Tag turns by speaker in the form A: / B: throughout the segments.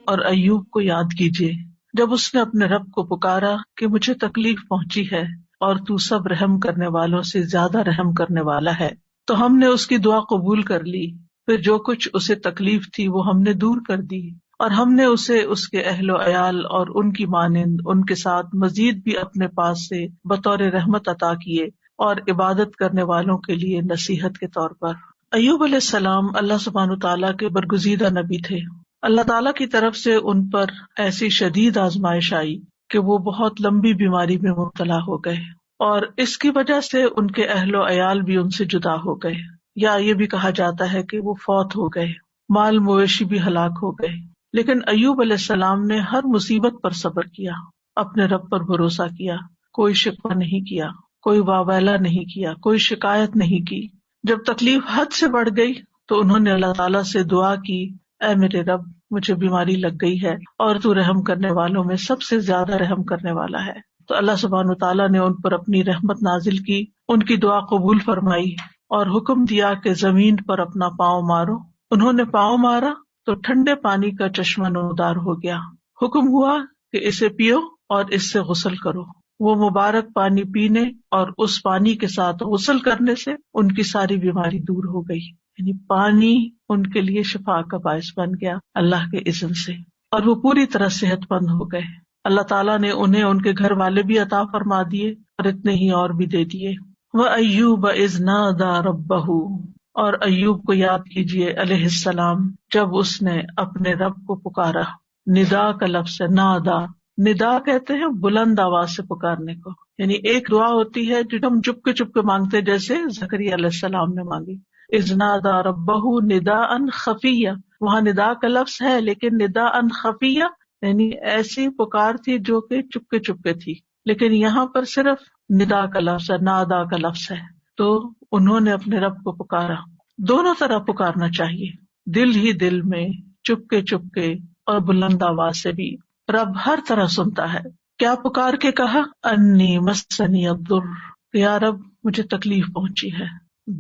A: اور ایوب کو یاد کیجیے جب اس نے اپنے رب کو پکارا کہ مجھے تکلیف پہنچی ہے اور تو سب رحم کرنے والوں سے زیادہ رحم کرنے والا ہے، تو ہم نے اس کی دعا قبول کر لی، پھر جو کچھ اسے تکلیف تھی وہ ہم نے دور کر دی، اور ہم نے اسے اس کے اہل و عیال اور ان کی مانند ان کے ساتھ مزید بھی اپنے پاس سے بطور رحمت عطا کیے اور عبادت کرنے والوں کے لیے نصیحت کے طور پر۔ ایوب علیہ السلام اللہ سبحانہ تعالیٰ کے برگزیدہ نبی تھے۔ اللہ تعالیٰ کی طرف سے ان پر ایسی شدید آزمائش آئی کہ وہ بہت لمبی بیماری میں مبتلا ہو گئے، اور اس کی وجہ سے ان کے اہل و عیال بھی ان سے جدا ہو گئے، یا یہ بھی کہا جاتا ہے کہ وہ فوت ہو گئے، مال مویشی بھی ہلاک ہو گئے۔ لیکن ایوب علیہ السلام نے ہر مصیبت پر صبر کیا، اپنے رب پر بھروسہ کیا، کوئی شکوہ نہیں کیا، کوئی واویلا نہیں کیا، کوئی شکایت نہیں کی۔ جب تکلیف حد سے بڑھ گئی تو انہوں نے اللہ تعالیٰ سے دعا کی، اے میرے رب مجھے بیماری لگ گئی ہے اور تو رحم کرنے والوں میں سب سے زیادہ رحم کرنے والا ہے۔ تو اللہ سبحانہ تعالیٰ نے ان پر اپنی رحمت نازل کی، ان کی دعا قبول فرمائی اور حکم دیا کہ زمین پر اپنا پاؤں مارو۔ انہوں نے پاؤں مارا تو ٹھنڈے پانی کا چشمہ نمودار ہو گیا۔ حکم ہوا کہ اسے پیو اور اس سے غسل کرو۔ وہ مبارک پانی پینے اور اس پانی کے ساتھ غسل کرنے سے ان کی ساری بیماری دور ہو گئی، یعنی پانی ان کے لیے شفا کا باعث بن گیا اللہ کے اذن سے، اور وہ پوری طرح صحت مند ہو گئے۔ اللہ تعالیٰ نے انہیں ان کے گھر والے بھی عطا فرما دیے اور اتنے ہی اور بھی دے دیے۔ وَأَيُّوبَ إِذْ نَادَىٰ رَبَّهُ، اور ایوب کو یاد کیجیے علیہ السلام جب اس نے اپنے رب کو پکارا۔ ندا کا لفظ ہے، نادا، ندا کہتے ہیں بلند آواز سے پکارنے کو، یعنی ایک دعا ہوتی ہے جو ہم چپ کے مانگتے، جیسے زکریا علیہ السلام نے مانگی، اذ نادا ربہ نداء خفیہ، وہاں ندا کا لفظ ہے لیکن نداء خفیہ یعنی ایسی پکار تھی جو کہ چپ کے تھی، لیکن یہاں پر صرف ندا کا لفظ ہے، نادا کا لفظ ہے۔ تو انہوں نے اپنے رب کو پکارا۔ دونوں طرح پکارنا چاہیے، دل ہی دل میں، چپ کے اور بلند آواز سے بھی۔ رب ہر طرح سنتا ہے۔ کیا پکار کے کہا؟ انی مسنی الضر، یا رب مجھے تکلیف پہنچی ہے۔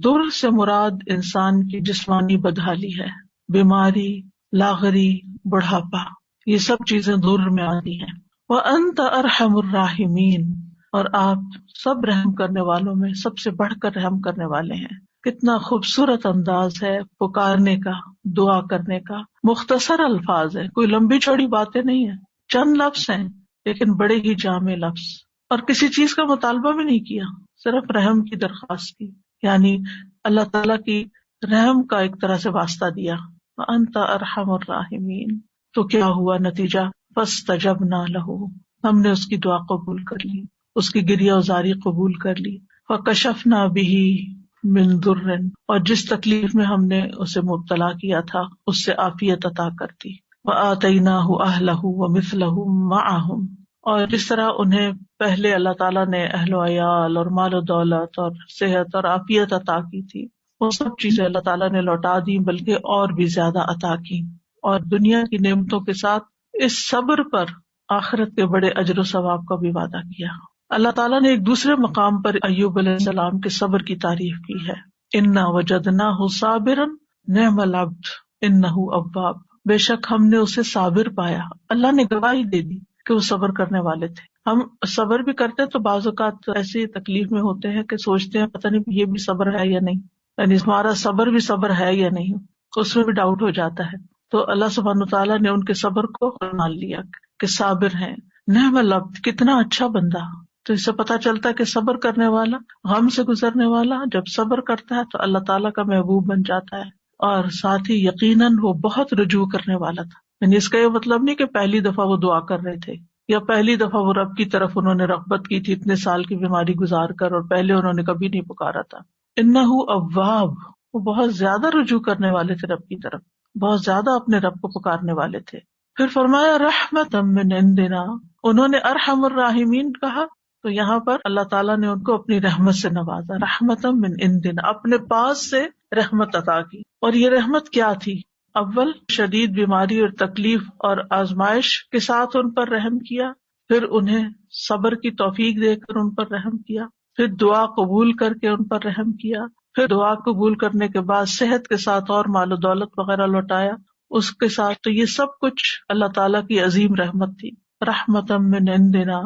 A: در سے مراد انسان کی جسمانی بدحالی ہے، بیماری، لاغری، بڑھاپا، یہ سب چیزیں در میں آتی ہیں۔ وانت ارحم الراحمین، اور آپ سب رحم کرنے والوں میں سب سے بڑھ کر رحم کرنے والے ہیں۔ کتنا خوبصورت انداز ہے پکارنے کا، دعا کرنے کا، مختصر الفاظ ہیں، کوئی لمبی چوڑی باتیں نہیں ہیں، چند لفظ ہیں لیکن بڑے ہی جامع لفظ، اور کسی چیز کا مطالبہ بھی نہیں کیا، صرف رحم کی درخواست کی، یعنی اللہ تعالیٰ کی رحم کا ایک طرح سے واسطہ دیا۔ وانت ارحم الراحمین، تو کیا ہوا نتیجہ؟ فاستجبنا لہ، ہم نے اس کی دعا قبول کر لی، اس کی گریہ وزاری قبول کر لی۔ فکشفنا بہ من ضر، اور جس تکلیف میں ہم نے اسے مبتلا کیا تھا اس سے عافیت عطا کرتی۔ وآتیناہ اہلہ ومثلہم معہم، اور جس طرح انہیں پہلے اللہ تعالیٰ نے اہل و عیال اور مال و دولت اور صحت اور عافیت عطا کی تھی، وہ سب چیزیں اللہ تعالیٰ نے لوٹا دی، بلکہ اور بھی زیادہ عطا کی، اور دنیا کی نعمتوں کے ساتھ اس صبر پر آخرت کے بڑے اجر و ثواب کا بھی وعدہ کیا۔ اللہ تعالیٰ نے ایک دوسرے مقام پر ایوب علیہ السلام کے صبر کی تعریف کی ہے، انا وجدناہ صابرا نعم العبد انہ اواب، بے شک ہم نے اسے صابر پایا۔ اللہ نے گواہی دے دی کہ وہ صبر کرنے والے تھے۔ ہم صبر بھی کرتے ہیں تو بعض اوقات ایسی تکلیف میں ہوتے ہیں کہ سوچتے ہیں پتہ نہیں یہ بھی صبر ہے یا نہیں، یعنی ہمارا صبر بھی صبر ہے یا نہیں، اس میں بھی ڈاؤٹ ہو جاتا ہے۔ تو اللہ سبحانہ تعالیٰ نے ان کے صبر کو مان لیا کہ صابر ہیں۔ نعم العبد، کتنا اچھا بندہ۔ تو اس سے پتہ چلتا ہے کہ صبر کرنے والا، غم سے گزرنے والا جب صبر کرتا ہے تو اللہ تعالیٰ کا محبوب بن جاتا ہے، اور ساتھ ہی یقیناً وہ بہت رجوع کرنے والا تھا۔ یعنی اس کا یہ مطلب نہیں کہ پہلی دفعہ وہ دعا کر رہے تھے یا پہلی دفعہ وہ رب کی طرف انہوں نے رغبت کی تھی اتنے سال کی بیماری گزار کر، اور پہلے انہوں نے کبھی نہیں پکارا تھا۔ انہ اواب، وہ بہت زیادہ رجوع کرنے والے تھے رب کی طرف، بہت زیادہ اپنے رب کو پکارنے والے تھے۔ پھر فرمایا رحمتا من عندنا، انہوں نے ارحم الراحمین کہا تو یہاں پر اللہ تعالیٰ نے ان کو اپنی رحمت سے نوازا، رحمتا من عندنا، اپنے پاس سے رحمت عطا کی۔ اور یہ رحمت کیا تھی؟ اول شدید بیماری اور تکلیف اور آزمائش کے ساتھ ان پر رحم کیا، پھر انہیں صبر کی توفیق دے کر ان پر رحم کیا، پھر دعا قبول کر کے ان پر رحم کیا، پھر دعا قبول کرنے کے بعد صحت کے ساتھ اور مال و دولت وغیرہ لوٹایا، اس کے ساتھ، تو یہ سب کچھ اللہ تعالیٰ کی عظیم رحمت تھی، رحمتم من عندنا.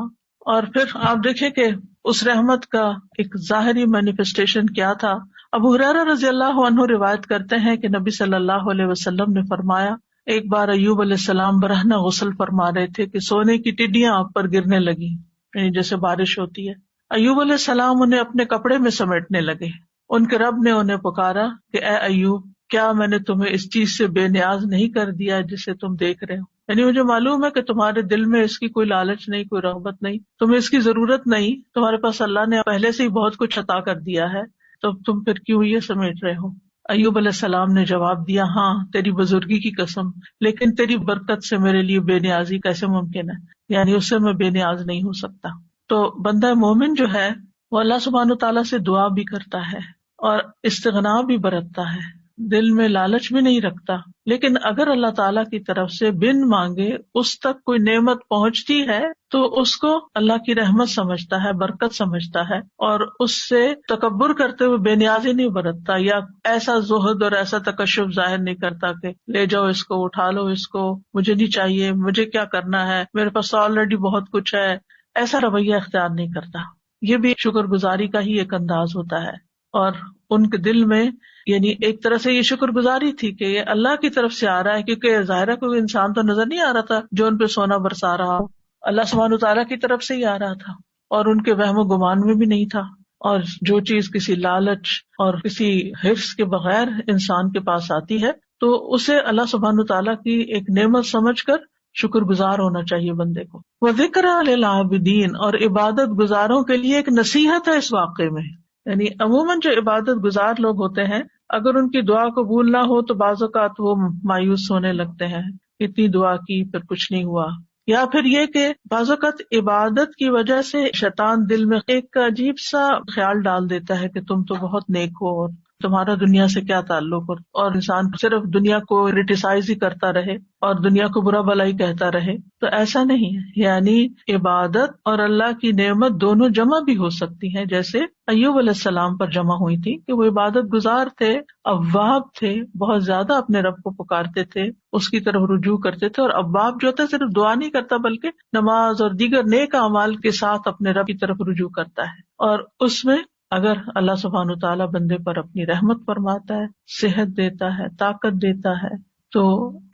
A: اور پھر آپ دیکھیں کہ اس رحمت کا ایک ظاہری مینیفیسٹیشن کیا تھا. ابو ہریرہ رضی اللہ عنہ روایت کرتے ہیں کہ نبی صلی اللہ علیہ وسلم نے فرمایا، ایک بار ایوب علیہ السلام برہنہ غسل فرما رہے تھے کہ سونے کی ٹڈیاں آپ پر گرنے لگی، یعنی جیسے بارش ہوتی ہے. ایوب علیہ السلام انہیں اپنے کپڑے میں سمیٹنے لگے. ان کے رب نے انہیں پکارا کہ اے ایوب، کیا میں نے تمہیں اس چیز سے بے نیاز نہیں کر دیا جسے تم دیکھ رہے ہو؟ یعنی مجھے معلوم ہے کہ تمہارے دل میں اس کی کوئی لالچ نہیں، کوئی رغبت نہیں، تمہیں اس کی ضرورت نہیں، تمہارے پاس اللہ نے پہلے سے ہی بہت کچھ عطا کر دیا ہے، تو تم پھر کیوں یہ سمیٹ رہے ہو؟ ایوب علیہ السلام نے جواب دیا، ہاں تیری بزرگی کی قسم، لیکن تیری برکت سے میرے لیے بے نیازی کیسے ممکن ہے، یعنی اس سے میں بے نیاز نہیں ہو سکتا. تو بندہ مومن جو ہے وہ اللہ سبحانہ تعالیٰ سے دعا بھی کرتا ہے اور استغنا بھی برتتا ہے، دل میں لالچ بھی نہیں رکھتا، لیکن اگر اللہ تعالیٰ کی طرف سے بن مانگے اس تک کوئی نعمت پہنچتی ہے تو اس کو اللہ کی رحمت سمجھتا ہے، برکت سمجھتا ہے، اور اس سے تکبر کرتے ہوئے بے نیازی نہیں برتتا، یا ایسا زہد اور ایسا تکشف ظاہر نہیں کرتا کہ لے جاؤ اس کو، اٹھا لو اس کو، مجھے نہیں چاہیے، مجھے کیا کرنا ہے، میرے پاس آلریڈی بہت کچھ ہے، ایسا رویہ اختیار نہیں کرتا. یہ بھی شکر گزاری کا ہی ایک انداز ہوتا ہے. اور ان کے دل میں یعنی ایک طرح سے یہ شکر گزاری تھی کہ یہ اللہ کی طرف سے آ رہا ہے، کیونکہ ظاہرہ کوئی انسان تو نظر نہیں آ رہا تھا جو ان پہ سونا برسا رہا ہو، اللہ سبحانہ تعالیٰ کی طرف سے ہی آ رہا تھا، اور ان کے وہم و گمان میں بھی نہیں تھا. اور جو چیز کسی لالچ اور کسی حرص کے بغیر انسان کے پاس آتی ہے تو اسے اللہ سبحانہ تعالیٰ کی ایک نعمت سمجھ کر شکر گزار ہونا چاہیے بندے کو. وَذِكْرَىٰ لِلْعَابِدِينَ، اور عبادت گزاروں کے لیے ایک نصیحت ہے اس واقعے میں. یعنی عموماً جو عبادت گزار لوگ ہوتے ہیں، اگر ان کی دعا قبول نہ ہو تو بعض اوقات وہ مایوس ہونے لگتے ہیں، اتنی دعا کی پھر کچھ نہیں ہوا. یا پھر یہ کہ بعض اوقات عبادت کی وجہ سے شیطان دل میں ایک عجیب سا خیال ڈال دیتا ہے کہ تم تو بہت نیک ہو اور تمہارا دنیا سے کیا تعلق، اور انسان صرف دنیا کو کریٹیسائز ہی کرتا رہے اور دنیا کو برا بھلا ہی کہتا رہے. تو ایسا نہیں ہے، یعنی عبادت اور اللہ کی نعمت دونوں جمع بھی ہو سکتی ہیں، جیسے ایوب علیہ السلام پر جمع ہوئی تھی کہ وہ عبادت گزار تھے، اواب تھے، بہت زیادہ اپنے رب کو پکارتے تھے، اس کی طرف رجوع کرتے تھے. اور اواب جو ہوتا ہے صرف دعا نہیں کرتا بلکہ نماز اور دیگر نیک اعمال کے ساتھ اپنے رب کی طرف رجوع کرتا ہے. اور اس میں اگر اللہ سبحانہ تعالیٰ بندے پر اپنی رحمت فرماتا ہے، صحت دیتا ہے، طاقت دیتا ہے، تو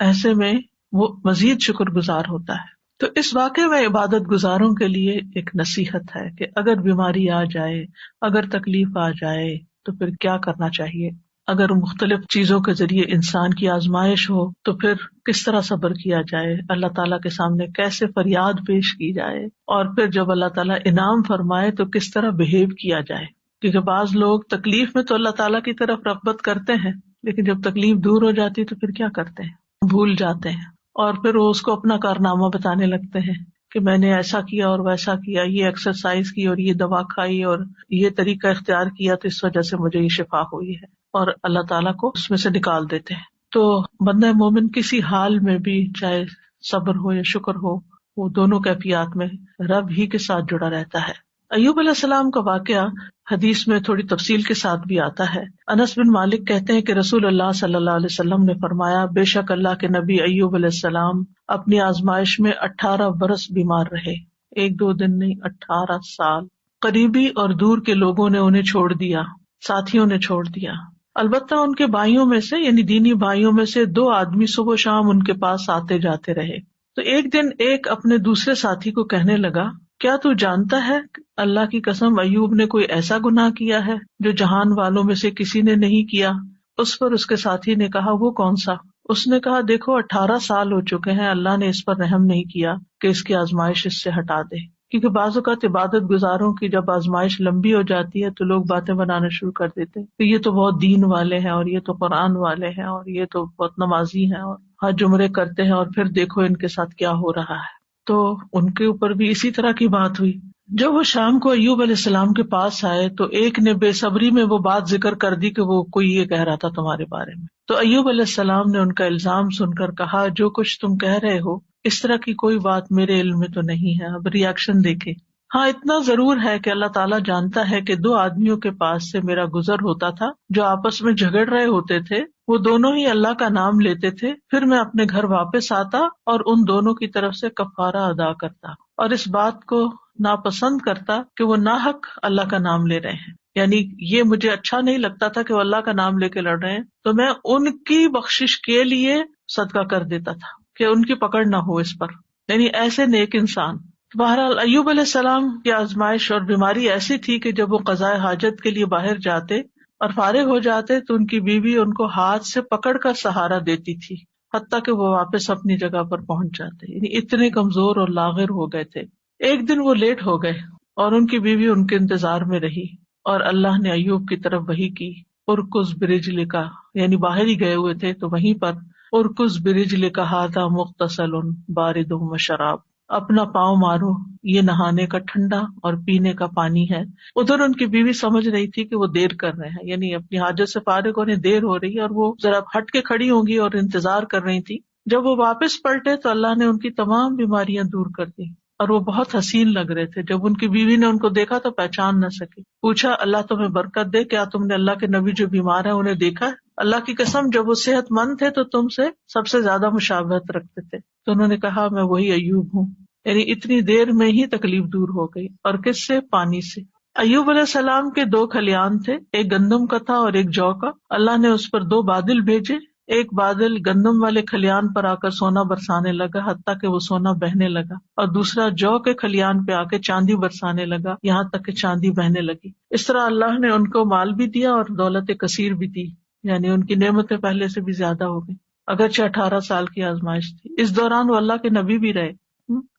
A: ایسے میں وہ مزید شکر گزار ہوتا ہے. تو اس واقعے میں عبادت گزاروں کے لیے ایک نصیحت ہے کہ اگر بیماری آ جائے، اگر تکلیف آ جائے تو پھر کیا کرنا چاہیے. اگر مختلف چیزوں کے ذریعے انسان کی آزمائش ہو تو پھر کس طرح صبر کیا جائے، اللہ تعالیٰ کے سامنے کیسے فریاد پیش کی جائے، اور پھر جب اللہ تعالیٰ انعام فرمائے تو کس طرح بہیو کیا جائے. کیونکہ بعض لوگ تکلیف میں تو اللہ تعالیٰ کی طرف رغبت کرتے ہیں، لیکن جب تکلیف دور ہو جاتی تو پھر کیا کرتے ہیں، بھول جاتے ہیں، اور پھر وہ اس کو اپنا کارنامہ بتانے لگتے ہیں کہ میں نے ایسا کیا اور ویسا کیا، یہ ایکسرسائز کی اور یہ دوا کھائی اور یہ طریقہ اختیار کیا تو اس وجہ سے مجھے یہ شفا ہوئی ہے، اور اللہ تعالیٰ کو اس میں سے نکال دیتے ہیں. تو بندہ مومن کسی حال میں بھی، چاہے صبر ہو یا شکر ہو، وہ دونوں کیفیات میں رب ہی کے ساتھ جڑا رہتا ہے. ایوب علیہ السلام کا واقعہ حدیث میں تھوڑی تفصیل کے ساتھ بھی آتا ہے. انس بن مالک کہتے ہیں کہ رسول اللہ صلی اللہ علیہ وسلم نے فرمایا، بے شک اللہ کے نبی ایوب علیہ السلام اپنی آزمائش میں 18 برس بیمار رہے، 1-2 دن نہیں، 18 سال. قریبی اور دور کے لوگوں نے انہیں چھوڑ دیا، ساتھیوں نے چھوڑ دیا، البتہ ان کے بھائیوں میں سے یعنی دینی بھائیوں میں سے 2 آدمی صبح و شام ان کے پاس آتے جاتے رہے. تو ایک دن ایک اپنے دوسرے ساتھی کو کہنے لگا، کیا تو جانتا ہے اللہ کی قسم ایوب نے کوئی ایسا گناہ کیا ہے جو جہان والوں میں سے کسی نے نہیں کیا؟ اس پر اس کے ساتھی نے کہا، وہ کون سا؟ اس نے کہا، دیکھو 18 سال ہو چکے ہیں، اللہ نے اس پر رحم نہیں کیا کہ اس کی آزمائش اس سے ہٹا دے. کیونکہ بعض اوقات عبادت گزاروں کی جب آزمائش لمبی ہو جاتی ہے تو لوگ باتیں بنانا شروع کر دیتے ہیں کہ یہ تو بہت دین والے ہیں، اور یہ تو قرآن والے ہیں، اور یہ تو بہت نمازی ہیں، اور حج عمرے کرتے ہیں، اور پھر دیکھو ان کے ساتھ کیا ہو رہا ہے. تو ان کے اوپر بھی اسی طرح کی بات ہوئی. جب وہ شام کو ایوب علیہ السلام کے پاس آئے تو ایک نے بے صبری میں وہ بات ذکر کر دی کہ وہ کوئی یہ کہہ رہا تھا تمہارے بارے میں. تو ایوب علیہ السلام نے ان کا الزام سن کر کہا، جو کچھ تم کہہ رہے ہو اس طرح کی کوئی بات میرے علم میں تو نہیں ہے. اب ریاکشن دیکھے. ہاں اتنا ضرور ہے کہ اللہ تعالیٰ جانتا ہے کہ 2 آدمیوں کے پاس سے میرا گزر ہوتا تھا جو آپس میں جھگڑ رہے ہوتے تھے، وہ دونوں ہی اللہ کا نام لیتے تھے، پھر میں اپنے گھر واپس آتا اور ان دونوں کی طرف سے کفارہ ادا کرتا اور اس بات کو ناپسند کرتا کہ وہ ناحق اللہ کا نام لے رہے ہیں، یعنی یہ مجھے اچھا نہیں لگتا تھا کہ وہ اللہ کا نام لے کے لڑ رہے ہیں، تو میں ان کی بخشش کے لیے صدقہ کر دیتا تھا کہ ان کی پکڑ نہ ہو اس پر، یعنی ایسے نیک انسان۔ بہرحال ایوب علیہ السلام کی آزمائش اور بیماری ایسی تھی کہ جب وہ قضائے حاجت کے لیے باہر جاتے اور فارغ ہو جاتے تو ان کی بیوی ان کو ہاتھ سے پکڑ کر سہارا دیتی تھی حتیٰ کہ وہ واپس اپنی جگہ پر پہنچ جاتے، یعنی اتنے کمزور اور لاغر ہو گئے تھے۔ ایک دن وہ لیٹ ہو گئے اور ان کی بیوی ان کے انتظار میں رہی اور اللہ نے ایوب کی طرف وحی کی، ارکز برجلک، یعنی باہر ہی گئے ہوئے تھے تو وہیں پر ارکز برجلک ھذا مغتسل بارد وشراب، اپنا پاؤں مارو، یہ نہانے کا ٹھنڈا اور پینے کا پانی ہے۔ ادھر ان کی بیوی سمجھ رہی تھی کہ وہ دیر کر رہے ہیں، یعنی اپنی حاجت سے فارغ ہونے دیر ہو رہی ہے اور وہ ذرا ہٹ کے کھڑی ہوں گی اور انتظار کر رہی تھی۔ جب وہ واپس پلٹے تو اللہ نے ان کی تمام بیماریاں دور کر دی اور وہ بہت حسین لگ رہے تھے۔ جب ان کی بیوی نے ان کو دیکھا تو پہچان نہ سکی، پوچھا اللہ تمہیں برکت دے، کیا تم نے اللہ کے نبی جو بیمار ہیں انہیں دیکھا ہے؟ اللہ کی قسم جب وہ صحت مند تھے تو تم سے سب سے زیادہ مشابہت رکھتے تھے۔ تو انہوں نے کہا میں وہی ایوب ہوں، یعنی اتنی دیر میں ہی تکلیف دور ہو گئی۔ اور کس سے؟ پانی سے۔ ایوب علیہ السلام کے 2 کھلیان تھے، ایک گندم کا تھا اور ایک جو کا۔ اللہ نے اس پر 2 بادل بھیجے، ایک بادل گندم والے کھلیان پر آ کر سونا برسانے لگا حتیٰ کہ وہ سونا بہنے لگا، اور دوسرا جو کے کھلیان پہ آ کے چاندی برسانے لگا یہاں تک کہ چاندی بہنے لگی۔ اس طرح اللہ نے ان کو مال بھی دیا اور دولت کثیر بھی دی، یعنی ان کی نعمتیں پہلے سے بھی زیادہ ہو گئی، اگرچہ 18 سال کی آزمائش تھی۔ اس دوران وہ اللہ کے نبی بھی رہے،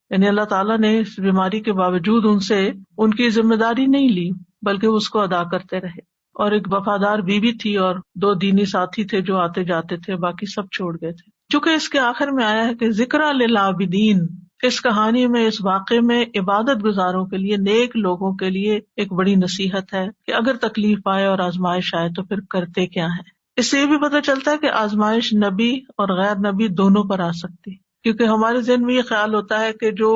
A: یعنی اللہ تعالیٰ نے اس بیماری کے باوجود ان سے ان کی ذمہ داری نہیں لی بلکہ اس کو ادا کرتے رہے، اور ایک وفادار بیوی تھی اور 2 دینی ساتھی تھے جو آتے جاتے تھے، باقی سب چھوڑ گئے تھے۔ چونکہ اس کے آخر میں آیا ہے کہ ذکر للعابدین، اس کہانی میں، اس واقعے میں عبادت گزاروں کے لیے، نیک لوگوں کے لیے ایک بڑی نصیحت ہے کہ اگر تکلیف آئے اور آزمائش آئے تو پھر کرتے کیا ہے۔ اس سے یہ بھی پتہ چلتا ہے کہ آزمائش نبی اور غیر نبی دونوں پر آ سکتی، کیونکہ ہمارے ذہن میں یہ خیال ہوتا ہے کہ جو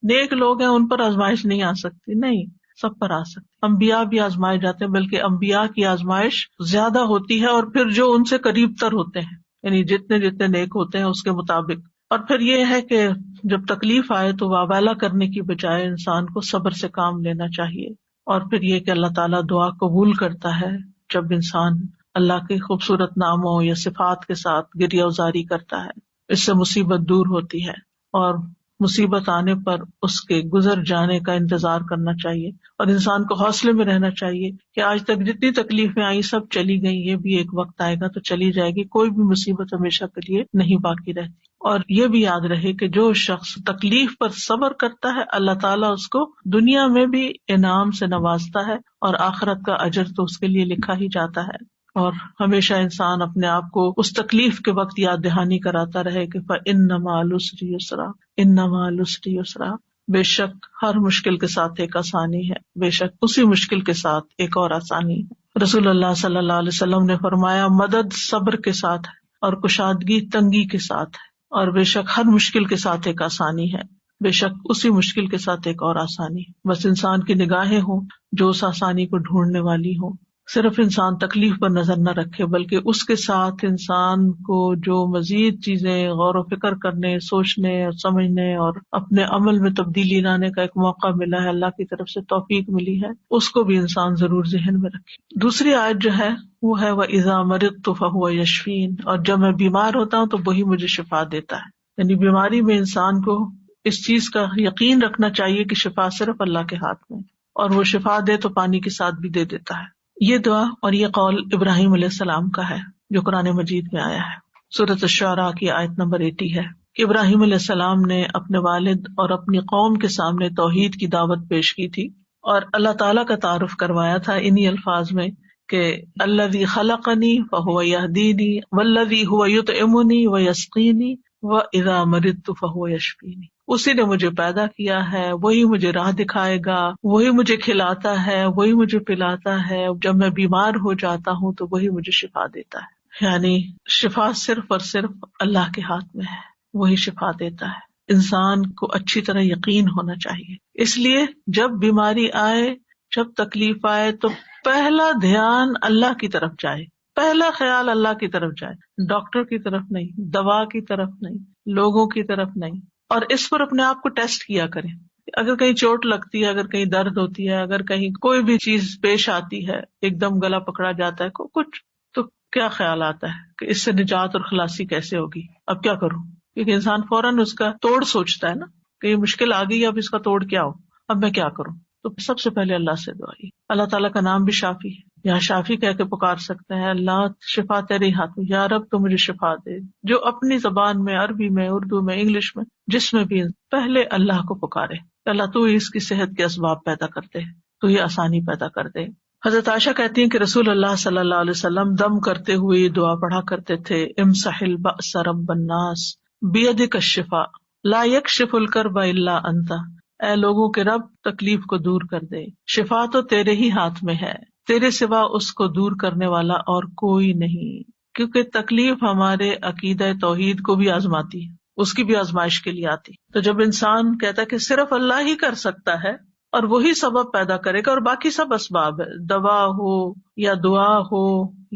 A: نیک لوگ ہیں ان پر آزمائش نہیں آ سکتی، نہیں، سب پر آ سکتی۔ انبیاء بھی آزمائے جاتے ہیں، بلکہ انبیاء کی آزمائش زیادہ ہوتی ہے، اور پھر جو ان سے قریب تر ہوتے ہیں، یعنی جتنے جتنے نیک ہوتے ہیں اس کے مطابق۔ اور پھر یہ ہے کہ جب تکلیف آئے تو واویلا کرنے کی بجائے انسان کو صبر سے کام لینا چاہیے، اور پھر یہ کہ اللہ تعالیٰ دعا قبول کرتا ہے جب انسان اللہ کے خوبصورت ناموں یا صفات کے ساتھ گریہ وزاری کرتا ہے، اس سے مصیبت دور ہوتی ہے، اور مصیبت آنے پر اس کے گزر جانے کا انتظار کرنا چاہیے، اور انسان کو حوصلے میں رہنا چاہیے کہ آج تک جتنی تکلیفیں آئی سب چلی گئی، یہ بھی ایک وقت آئے گا تو چلی جائے گی، کوئی بھی مصیبت ہمیشہ کے لیے نہیں باقی رہتی۔ اور یہ بھی یاد رہے کہ جو شخص تکلیف پر صبر کرتا ہے اللہ تعالیٰ اس کو دنیا میں بھی انعام سے نوازتا ہے، اور آخرت کا اجر تو اس کے لیے لکھا ہی جاتا ہے۔ اور ہمیشہ انسان اپنے آپ کو اس تکلیف کے وقت یاد دہانی کراتا رہے کہ فَإِنَّ مَعَ الْعُسْرِ يُسْرًا، إِنَّ مَعَ الْعُسْرِ يُسْرًا، بے شک ہر مشکل کے ساتھ ایک آسانی ہے، بے شک اسی مشکل کے ساتھ ایک اور آسانی ہے۔ رسول اللہ صلی اللہ علیہ وسلم نے فرمایا مدد صبر کے ساتھ ہے اور کشادگی تنگی کے ساتھ ہے، اور بے شک ہر مشکل کے ساتھ ایک آسانی ہے، بے شک اسی مشکل کے ساتھ ایک اور آسانی ہے۔ بس انسان کی نگاہیں ہوں جو اس آسانی کو ڈھونڈنے والی ہوں، صرف انسان تکلیف پر نظر نہ رکھے بلکہ اس کے ساتھ انسان کو جو مزید چیزیں غور و فکر کرنے، سوچنے اور سمجھنے اور اپنے عمل میں تبدیلی لانے کا ایک موقع ملا ہے، اللہ کی طرف سے توفیق ملی ہے، اس کو بھی انسان ضرور ذہن میں رکھے۔ دوسری آیت جو ہے وہ ہے وَإِذَا مَرِضْتُ فَهُوَ يَشْفِينِ، اور جب میں بیمار ہوتا ہوں تو وہی مجھے شفا دیتا ہے، یعنی بیماری میں انسان کو اس چیز کا یقین رکھنا چاہیے کہ شفا صرف اللہ کے ہاتھ میں، اور وہ شفا دے تو پانی کے ساتھ بھی دے دیتا ہے۔ یہ دعا اور یہ قول ابراہیم علیہ السلام کا ہے جو قرآن مجید میں آیا ہے۔ سورۃ الشعراء کی آیت نمبر 80 ہے کہ ابراہیم علیہ السلام نے اپنے والد اور اپنی قوم کے سامنے توحید کی دعوت پیش کی تھی، اور اللہ تعالیٰ کا تعارف کروایا تھا انہی الفاظ میں کہ الذی خلقنی فہو یہدینی والذی هو یطعمنی ویسقینی واذا مرضت فہو یشفینی، اسی نے مجھے پیدا کیا ہے، وہی مجھے راہ دکھائے گا، وہی مجھے کھلاتا ہے، وہی مجھے پلاتا ہے، جب میں بیمار ہو جاتا ہوں تو وہی مجھے شفا دیتا ہے۔ یعنی شفا صرف اور صرف اللہ کے ہاتھ میں ہے، وہی شفا دیتا ہے۔ انسان کو اچھی طرح یقین ہونا چاہیے، اس لیے جب بیماری آئے، جب تکلیف آئے تو پہلا دھیان اللہ کی طرف جائے، پہلا خیال اللہ کی طرف جائے، ڈاکٹر کی طرف نہیں، دوا کی طرف نہیں، لوگوں کی طرف نہیں. اور اس پر اپنے آپ کو ٹیسٹ کیا کریں. اگر کہیں چوٹ لگتی ہے، اگر کہیں درد ہوتی ہے، اگر کہیں کوئی بھی چیز پیش آتی ہے، ایک دم گلا پکڑا جاتا ہے کچھ، تو کیا خیال آتا ہے کہ اس سے نجات اور خلاصی کیسے ہوگی، اب کیا کروں؟ کیونکہ انسان فوراً اس کا توڑ سوچتا ہے نا کہ یہ مشکل آ گئی، اب اس کا توڑ کیا ہو، اب میں کیا کروں. تو سب سے پہلے اللہ سے دعائی. اللہ تعالیٰ کا نام بھی شافی ہے، یہاں شافی کہہ کے پکار سکتے ہیں، اللہ شفا تیرے ہاتھ میں، یا رب تو مجھے شفا دے. جو اپنی زبان میں، عربی میں، اردو میں، انگلش میں، جس میں بھی پہلے اللہ کو پکارے، اللہ تو اس کی صحت کے اسباب پیدا کرتے ہیں، تو یہ آسانی پیدا کر دے. حضرت عائشہ کہتی ہیں کہ رسول اللہ صلی اللہ علیہ وسلم دم کرتے ہوئے یہ دعا پڑھا کرتے تھے، امسح البأس رب الناس بیدک الشفاء لا یکشف الکرب الا انت. اے لوگوں کے رب، تکلیف کو دور کر دے، شفا تو تیرے ہی ہاتھ میں ہے، تیرے سوا اس کو دور کرنے والا اور کوئی نہیں. کیونکہ تکلیف ہمارے عقیدہ توحید کو بھی آزماتی ہے، اس کی بھی آزمائش کے لیے آتی. تو جب انسان کہتا ہے کہ صرف اللہ ہی کر سکتا ہے اور وہی سبب پیدا کرے گا اور باقی سب اسباب ہے، دوا ہو یا دعا ہو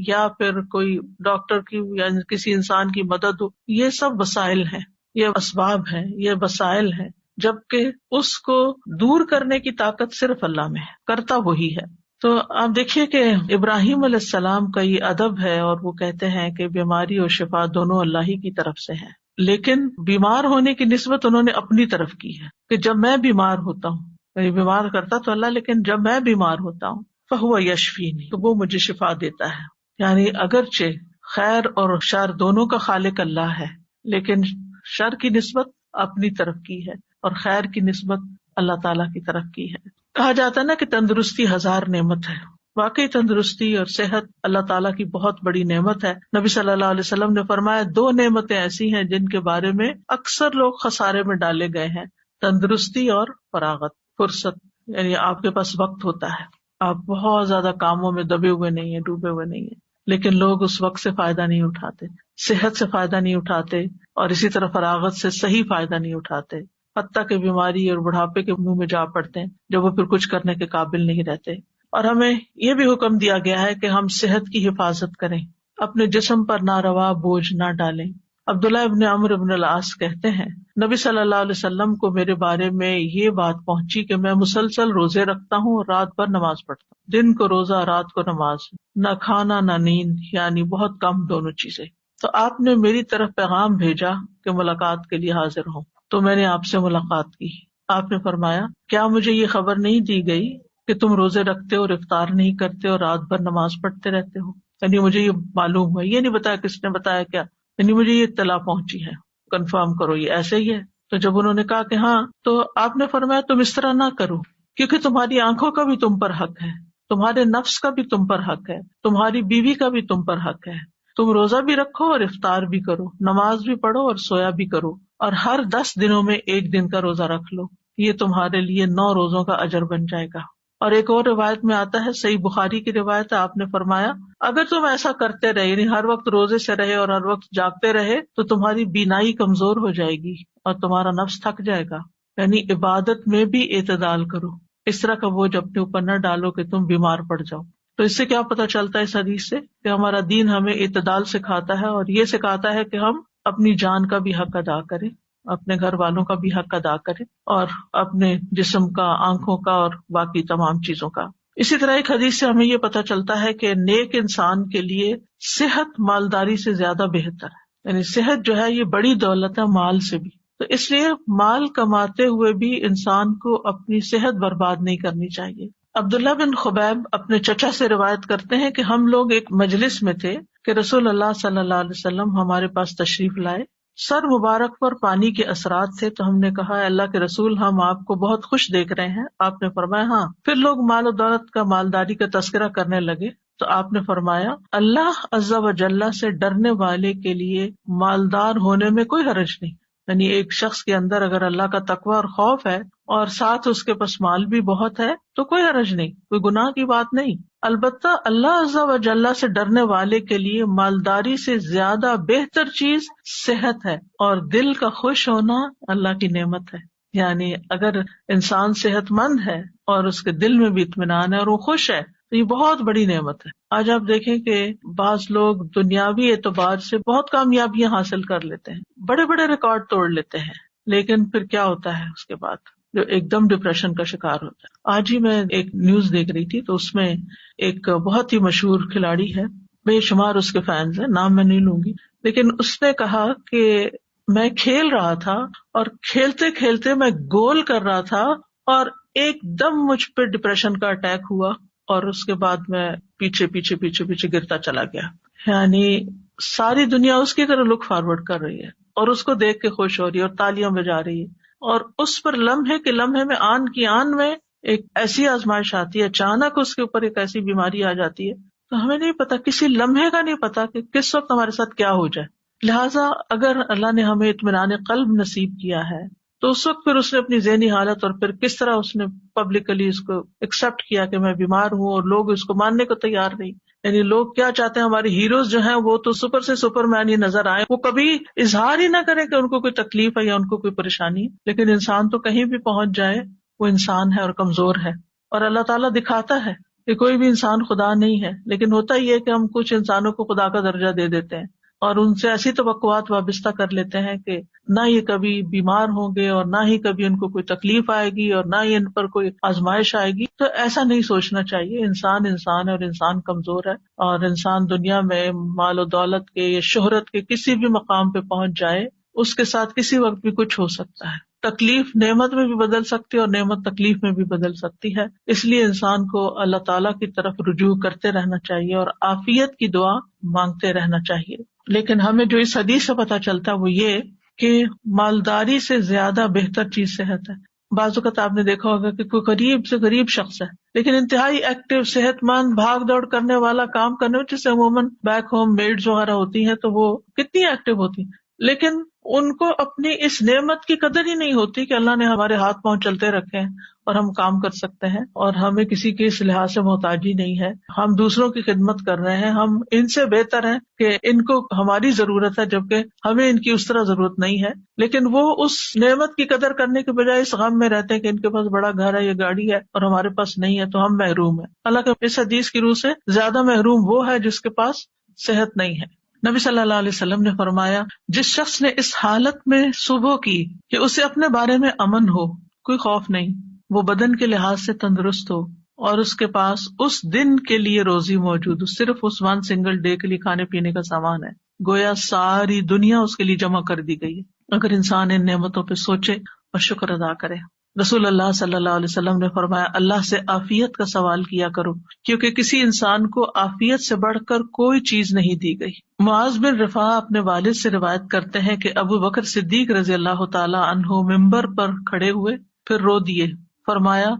A: یا پھر کوئی ڈاکٹر کی یا کسی انسان کی مدد ہو، یہ سب وسائل ہیں، یہ اسباب ہیں، یہ وسائل ہیں، جبکہ اس کو دور کرنے کی طاقت صرف اللہ میں ہے، کرتا وہی ہے. تو آپ دیکھیے کہ ابراہیم علیہ السلام کا یہ ادب ہے، اور وہ کہتے ہیں کہ بیماری اور شفا دونوں اللہ ہی کی طرف سے ہیں، لیکن بیمار ہونے کی نسبت انہوں نے اپنی طرف کی ہے کہ جب میں بیمار ہوتا ہوں، میں بیمار کرتا تو اللہ، لیکن جب میں بیمار ہوتا ہوں فہو یشفینی، تو وہ مجھے شفا دیتا ہے. یعنی اگرچہ خیر اور شر دونوں کا خالق اللہ ہے، لیکن شر کی نسبت اپنی طرف کی ہے اور خیر کی نسبت اللہ تعالیٰ کی طرف کی ہے. کہا جاتا ہے نا کہ تندرستی 1000 نعمت ہے. واقعی تندرستی اور صحت اللہ تعالیٰ کی بہت بڑی نعمت ہے. نبی صلی اللہ علیہ وسلم نے فرمایا 2 نعمتیں ایسی ہیں جن کے بارے میں اکثر لوگ خسارے میں ڈالے گئے ہیں، تندرستی اور فراغت، فرصت. یعنی آپ کے پاس وقت ہوتا ہے، آپ بہت زیادہ کاموں میں دبے ہوئے نہیں ہیں، ڈوبے ہوئے نہیں ہیں، لیکن لوگ اس وقت سے فائدہ نہیں اٹھاتے، صحت سے فائدہ نہیں اٹھاتے، اور اسی طرح فراغت سے صحیح فائدہ نہیں اٹھاتے، حتیٰ کہ بیماری اور بڑھاپے کے منہ میں جا پڑتے ہیں جب وہ پھر کچھ کرنے کے قابل نہیں رہتے. اور ہمیں یہ بھی حکم دیا گیا ہے کہ ہم صحت کی حفاظت کریں، اپنے جسم پر ناروا بوجھ نہ ڈالیں. عبداللہ ابن عمرو ابن العاص کہتے ہیں نبی صلی اللہ علیہ وسلم کو میرے بارے میں یہ بات پہنچی کہ میں مسلسل روزے رکھتا ہوں اور رات بھر نماز پڑھتا ہوں، دن کو روزہ رات کو نماز، نہ کھانا نہ نیند، یعنی بہت کم دونوں چیزیں. تو آپ نے میری طرف پیغام بھیجا کہ ملاقات کے لیے حاضر ہوں، تو میں نے آپ سے ملاقات کی. آپ نے فرمایا کیا مجھے یہ خبر نہیں دی گئی کہ تم روزے رکھتے اور افطار نہیں کرتے اور رات بھر نماز پڑھتے رہتے ہو؟ یعنی مجھے یہ معلوم ہوا، یہ نہیں بتایا کس نے بتایا کیا، یعنی مجھے یہ اطلاع پہنچی ہے، کنفرم کرو یہ ایسے ہی ہے. تو جب انہوں نے کہا کہ ہاں، تو آپ نے فرمایا تم اس طرح نہ کرو، کیونکہ تمہاری آنکھوں کا بھی تم پر حق ہے، تمہارے نفس کا بھی تم پر حق ہے، تمہاری بیوی کا بھی تم پر حق ہے. تم روزہ بھی رکھو اور افطار بھی کرو، نماز بھی پڑھو اور سویا بھی کرو، اور ہر 10 دنوں میں 1 دن کا روزہ رکھ لو، یہ تمہارے لیے 9 روزوں کا اجر بن جائے گا. اور ایک اور روایت میں آتا ہے، صحیح بخاری کی روایت ہے، آپ نے فرمایا اگر تم ایسا کرتے رہے، یعنی ہر وقت روزے سے رہے اور ہر وقت جاگتے رہے، تو تمہاری بینائی کمزور ہو جائے گی اور تمہارا نفس تھک جائے گا. یعنی عبادت میں بھی اعتدال کرو، اس طرح کا بوجھ اپنے اوپر نہ ڈالو کہ تم بیمار پڑ جاؤ. تو اس سے کیا پتہ چلتا ہے اس حدیث سے کہ ہمارا دین ہمیں اعتدال سکھاتا ہے، اور یہ سکھاتا ہے کہ ہم اپنی جان کا بھی حق ادا کریں، اپنے گھر والوں کا بھی حق ادا کریں، اور اپنے جسم کا، آنکھوں کا اور باقی تمام چیزوں کا. اسی طرح ایک حدیث سے ہمیں یہ پتہ چلتا ہے کہ نیک انسان کے لیے صحت مالداری سے زیادہ بہتر ہے. یعنی صحت جو ہے یہ بڑی دولت ہے مال سے بھی. تو اس لیے مال کماتے ہوئے بھی انسان کو اپنی صحت برباد نہیں کرنی چاہیے. عبداللہ بن خبیب اپنے چچا سے روایت کرتے ہیں کہ ہم لوگ ایک مجلس میں تھے کہ رسول اللہ صلی اللہ علیہ وسلم ہمارے پاس تشریف لائے. سر مبارک پر پانی کے اثرات تھے، تو ہم نے کہا اللہ کے رسول ہم آپ کو بہت خوش دیکھ رہے ہیں. آپ نے فرمایا ہاں. پھر لوگ مال و دولت کا، مالداری کا تذکرہ کرنے لگے، تو آپ نے فرمایا اللہ عز و جل سے ڈرنے والے کے لیے مالدار ہونے میں کوئی حرج نہیں. یعنی ایک شخص کے اندر اگر اللہ کا تقوی اور خوف ہے اور ساتھ اس کے پاس مال بھی بہت ہے تو کوئی حرج نہیں، کوئی گناہ کی بات نہیں. البتہ اللہ عز و جل سے ڈرنے والے کے لیے مالداری سے زیادہ بہتر چیز صحت ہے، اور دل کا خوش ہونا اللہ کی نعمت ہے. یعنی اگر انسان صحت مند ہے اور اس کے دل میں بھی اطمینان ہے اور وہ خوش ہے، تو یہ بہت بڑی نعمت ہے. آج آپ دیکھیں کہ بعض لوگ دنیاوی اعتبار سے بہت کامیابیاں حاصل کر لیتے ہیں، بڑے بڑے ریکارڈ توڑ لیتے ہیں، لیکن پھر کیا ہوتا ہے اس کے بعد؟ جو ایک دم ڈپریشن کا شکار ہوتا ہے. آج ہی میں ایک نیوز دیکھ رہی تھی تو اس میں ایک بہت ہی مشہور کھلاڑی ہے، بے شمار اس کے فینس ہیں، نام میں نہیں لوں گی، لیکن اس نے کہا کہ میں کھیل رہا تھا اور کھیلتے کھیلتے میں گول کر رہا تھا اور ایک دم مجھ پہ ڈپریشن کا اٹیک ہوا اور اس کے بعد میں پیچھے پیچھے پیچھے پیچھے گرتا چلا گیا. یعنی ساری دنیا اس کی طرح لک فارورڈ کر رہی ہے اور اس کو دیکھ کے خوش ہو رہی ہے اور تالیاں بجا رہی ہے، اور اس پر لمحے کے لمحے میں آن کی آن میں ایک ایسی آزمائش آتی ہے، اچانک اس کے اوپر ایک ایسی بیماری آ جاتی ہے. تو ہمیں نہیں پتا، کسی لمحے کا نہیں پتا کہ کس وقت ہمارے ساتھ کیا ہو جائے. لہٰذا اگر اللہ نے ہمیں اطمینان قلب نصیب کیا ہے تو اس وقت پھر اس نے اپنی ذہنی حالت اور پھر کس طرح اس نے پبلکلی اس کو ایکسپٹ کیا کہ میں بیمار ہوں، اور لوگ اس کو ماننے کو تیار نہیں. یعنی لوگ کیا چاہتے ہیں، ہمارے ہیروز جو ہیں وہ تو سپر سے سپر مین ہی نظر آئے، وہ کبھی اظہار ہی نہ کریں کہ ان کو کوئی تکلیف ہے یا ان کو کوئی پریشانی ہے. لیکن انسان تو کہیں بھی پہنچ جائے وہ انسان ہے اور کمزور ہے، اور اللہ تعالیٰ دکھاتا ہے کہ کوئی بھی انسان خدا نہیں ہے. لیکن ہوتا ہی ہے کہ ہم کچھ انسانوں کو خدا کا درجہ دے دیتے ہیں اور ان سے ایسی توقعات وابستہ کر لیتے ہیں کہ نہ یہ کبھی بیمار ہوں گے اور نہ ہی کبھی ان کو کوئی تکلیف آئے گی اور نہ ہی ان پر کوئی آزمائش آئے گی. تو ایسا نہیں سوچنا چاہیے. انسان انسان ہے اور انسان کمزور ہے، اور انسان دنیا میں مال و دولت کے یا شہرت کے کسی بھی مقام پہ پہنچ جائے، اس کے ساتھ کسی وقت بھی کچھ ہو سکتا ہے. تکلیف نعمت میں بھی بدل سکتی ہے اور نعمت تکلیف میں بھی بدل سکتی ہے. اس لیے انسان کو اللہ تعالیٰ کی طرف رجوع کرتے رہنا چاہیے اور عافیت کی دعا مانگتے رہنا چاہیے. لیکن ہمیں جو اس حدیث سے پتہ چلتا ہے وہ یہ کہ مالداری سے زیادہ بہتر چیز صحت ہے. بعض اوقات آپ نے دیکھا ہوگا کہ کوئی غریب سے غریب شخص ہے لیکن انتہائی ایکٹیو، صحت مند، بھاگ دوڑ کرنے والا، کام کرنے والا، جسے عموماً بیک ہوم میڈز وغیرہ ہوتی ہیں تو وہ کتنی ایکٹیو ہوتی ہیں، لیکن ان کو اپنی اس نعمت کی قدر ہی نہیں ہوتی کہ اللہ نے ہمارے ہاتھ پاؤں چلتے رکھے ہیں اور ہم کام کر سکتے ہیں اور ہمیں کسی کے اس لحاظ سے محتاجی نہیں ہے. ہم دوسروں کی خدمت کر رہے ہیں، ہم ان سے بہتر ہیں کہ ان کو ہماری ضرورت ہے جبکہ ہمیں ان کی اس طرح ضرورت نہیں ہے. لیکن وہ اس نعمت کی قدر کرنے کے بجائے اس غم میں رہتے ہیں کہ ان کے پاس بڑا گھر ہے یا گاڑی ہے اور ہمارے پاس نہیں ہے تو ہم محروم ہیں. حالانکہ اس حدیث کی روح سے زیادہ محروم وہ ہے جس کے پاس صحت نہیں ہے. نبی صلی اللہ علیہ وسلم نے فرمایا، جس شخص نے اس حالت میں صبح کی کہ اسے اپنے بارے میں امن ہو، کوئی خوف نہیں، وہ بدن کے لحاظ سے تندرست ہو اور اس کے پاس اس دن کے لیے روزی موجود ہو، صرف اس ون سنگل ڈے کے لیے کھانے پینے کا سامان ہے، گویا ساری دنیا اس کے لیے جمع کر دی گئی ہے اگر انسان ان نعمتوں پہ سوچے اور شکر ادا کرے. رسول اللہ صلی اللہ علیہ وسلم نے فرمایا، اللہ سے عافیت کا سوال کیا کرو کیونکہ کسی انسان کو عافیت سے بڑھ کر کوئی چیز نہیں دی گئی. معاذ بن رفاعہ اپنے والد سے روایت کرتے ہیں کہ ابو بکر صدیق رضی اللہ تعالی عنہ ممبر پر کھڑے ہوئے پھر رو دیے. فرمایا،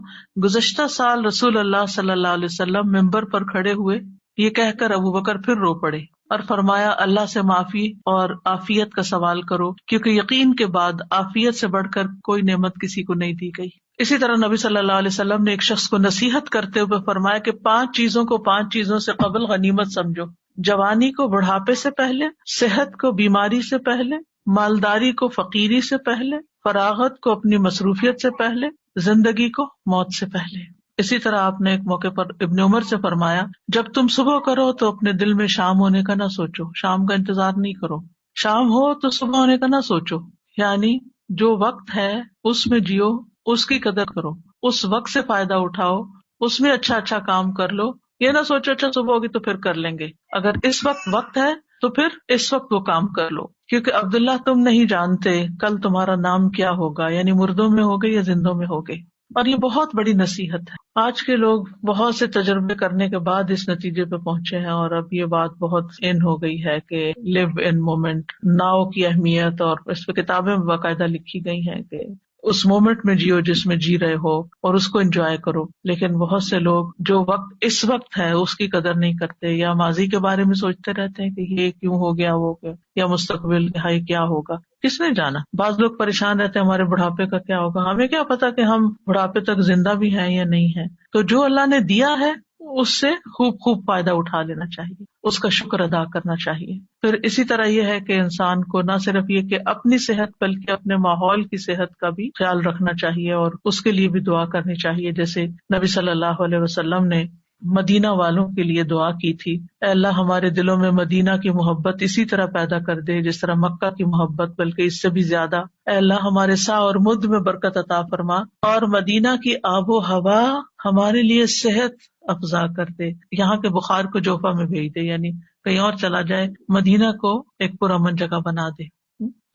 A: گزشتہ سال رسول اللہ صلی اللہ علیہ وسلم ممبر پر کھڑے ہوئے، یہ کہہ کر ابو بکر پھر رو پڑے اور فرمایا، اللہ سے معافی اور عافیت کا سوال کرو کیونکہ یقین کے بعد عافیت سے بڑھ کر کوئی نعمت کسی کو نہیں دی گئی. اسی طرح نبی صلی اللہ علیہ وسلم نے ایک شخص کو نصیحت کرتے ہوئے فرمایا کہ 5 چیزوں کو 5 چیزوں سے قبل غنیمت سمجھو: جوانی کو بڑھاپے سے پہلے، صحت کو بیماری سے پہلے، مالداری کو فقیری سے پہلے، فراغت کو اپنی مصروفیت سے پہلے، زندگی کو موت سے پہلے. اسی طرح آپ نے ایک موقع پر ابن عمر سے فرمایا، جب تم صبح کرو تو اپنے دل میں شام ہونے کا نہ سوچو، شام کا انتظار نہیں کرو، شام ہو تو صبح ہونے کا نہ سوچو. یعنی جو وقت ہے اس میں جیو، اس کی قدر کرو، اس وقت سے فائدہ اٹھاؤ، اس میں اچھا اچھا کام کر لو. یہ نہ سوچو اچھا صبح ہوگی تو پھر کر لیں گے، اگر اس وقت ہے تو پھر اس وقت وہ کام کر لو، کیونکہ عبداللہ تم نہیں جانتے کل تمہارا نام کیا ہوگا، یعنی مردوں میں ہوگے یا زندوں میں ہوگے. اور یہ بہت بڑی نصیحت ہے. آج کے لوگ بہت سے تجربے کرنے کے بعد اس نتیجے پہ پہنچے ہیں، اور اب یہ بات بہت ان ہو گئی ہے کہ لیو ان مومنٹ، ناؤ کی اہمیت، اور اس پہ کتابیں باقاعدہ لکھی گئی ہیں کہ اس مومنٹ میں جیو جس میں جی رہے ہو اور اس کو انجوائے کرو. لیکن بہت سے لوگ جو وقت اس وقت ہے اس کی قدر نہیں کرتے، یا ماضی کے بارے میں سوچتے رہتے ہیں کہ یہ کیوں ہو گیا، وہ گیا، یا مستقبل ہائی کیا ہوگا، کس نے جانا. بعض لوگ پریشان رہتے ہیں ہمارے بڑھاپے کا کیا ہوگا، ہمیں کیا پتا کہ ہم بڑھاپے تک زندہ بھی ہیں یا نہیں ہیں. تو جو اللہ نے دیا ہے اس سے خوب فائدہ اٹھا لینا چاہیے، اس کا شکر ادا کرنا چاہیے. پھر اسی طرح یہ ہے کہ انسان کو نہ صرف یہ کہ اپنی صحت بلکہ اپنے ماحول کی صحت کا بھی خیال رکھنا چاہیے اور اس کے لیے بھی دعا کرنی چاہیے. جیسے نبی صلی اللہ علیہ وسلم نے مدینہ والوں کے لیے دعا کی تھی، اے اللہ ہمارے دلوں میں مدینہ کی محبت اسی طرح پیدا کر دے جس طرح مکہ کی محبت، بلکہ اس سے بھی زیادہ۔ اے اللہ ہمارے سا اور مد میں برکت عطا فرما، اور مدینہ کی آب و ہوا ہمارے لیے صحت افزا کر دے، یہاں کے بخار کو جوفا میں بھیج دے، یعنی کہیں اور چلا جائے، مدینہ کو ایک پرامن جگہ بنا دے۔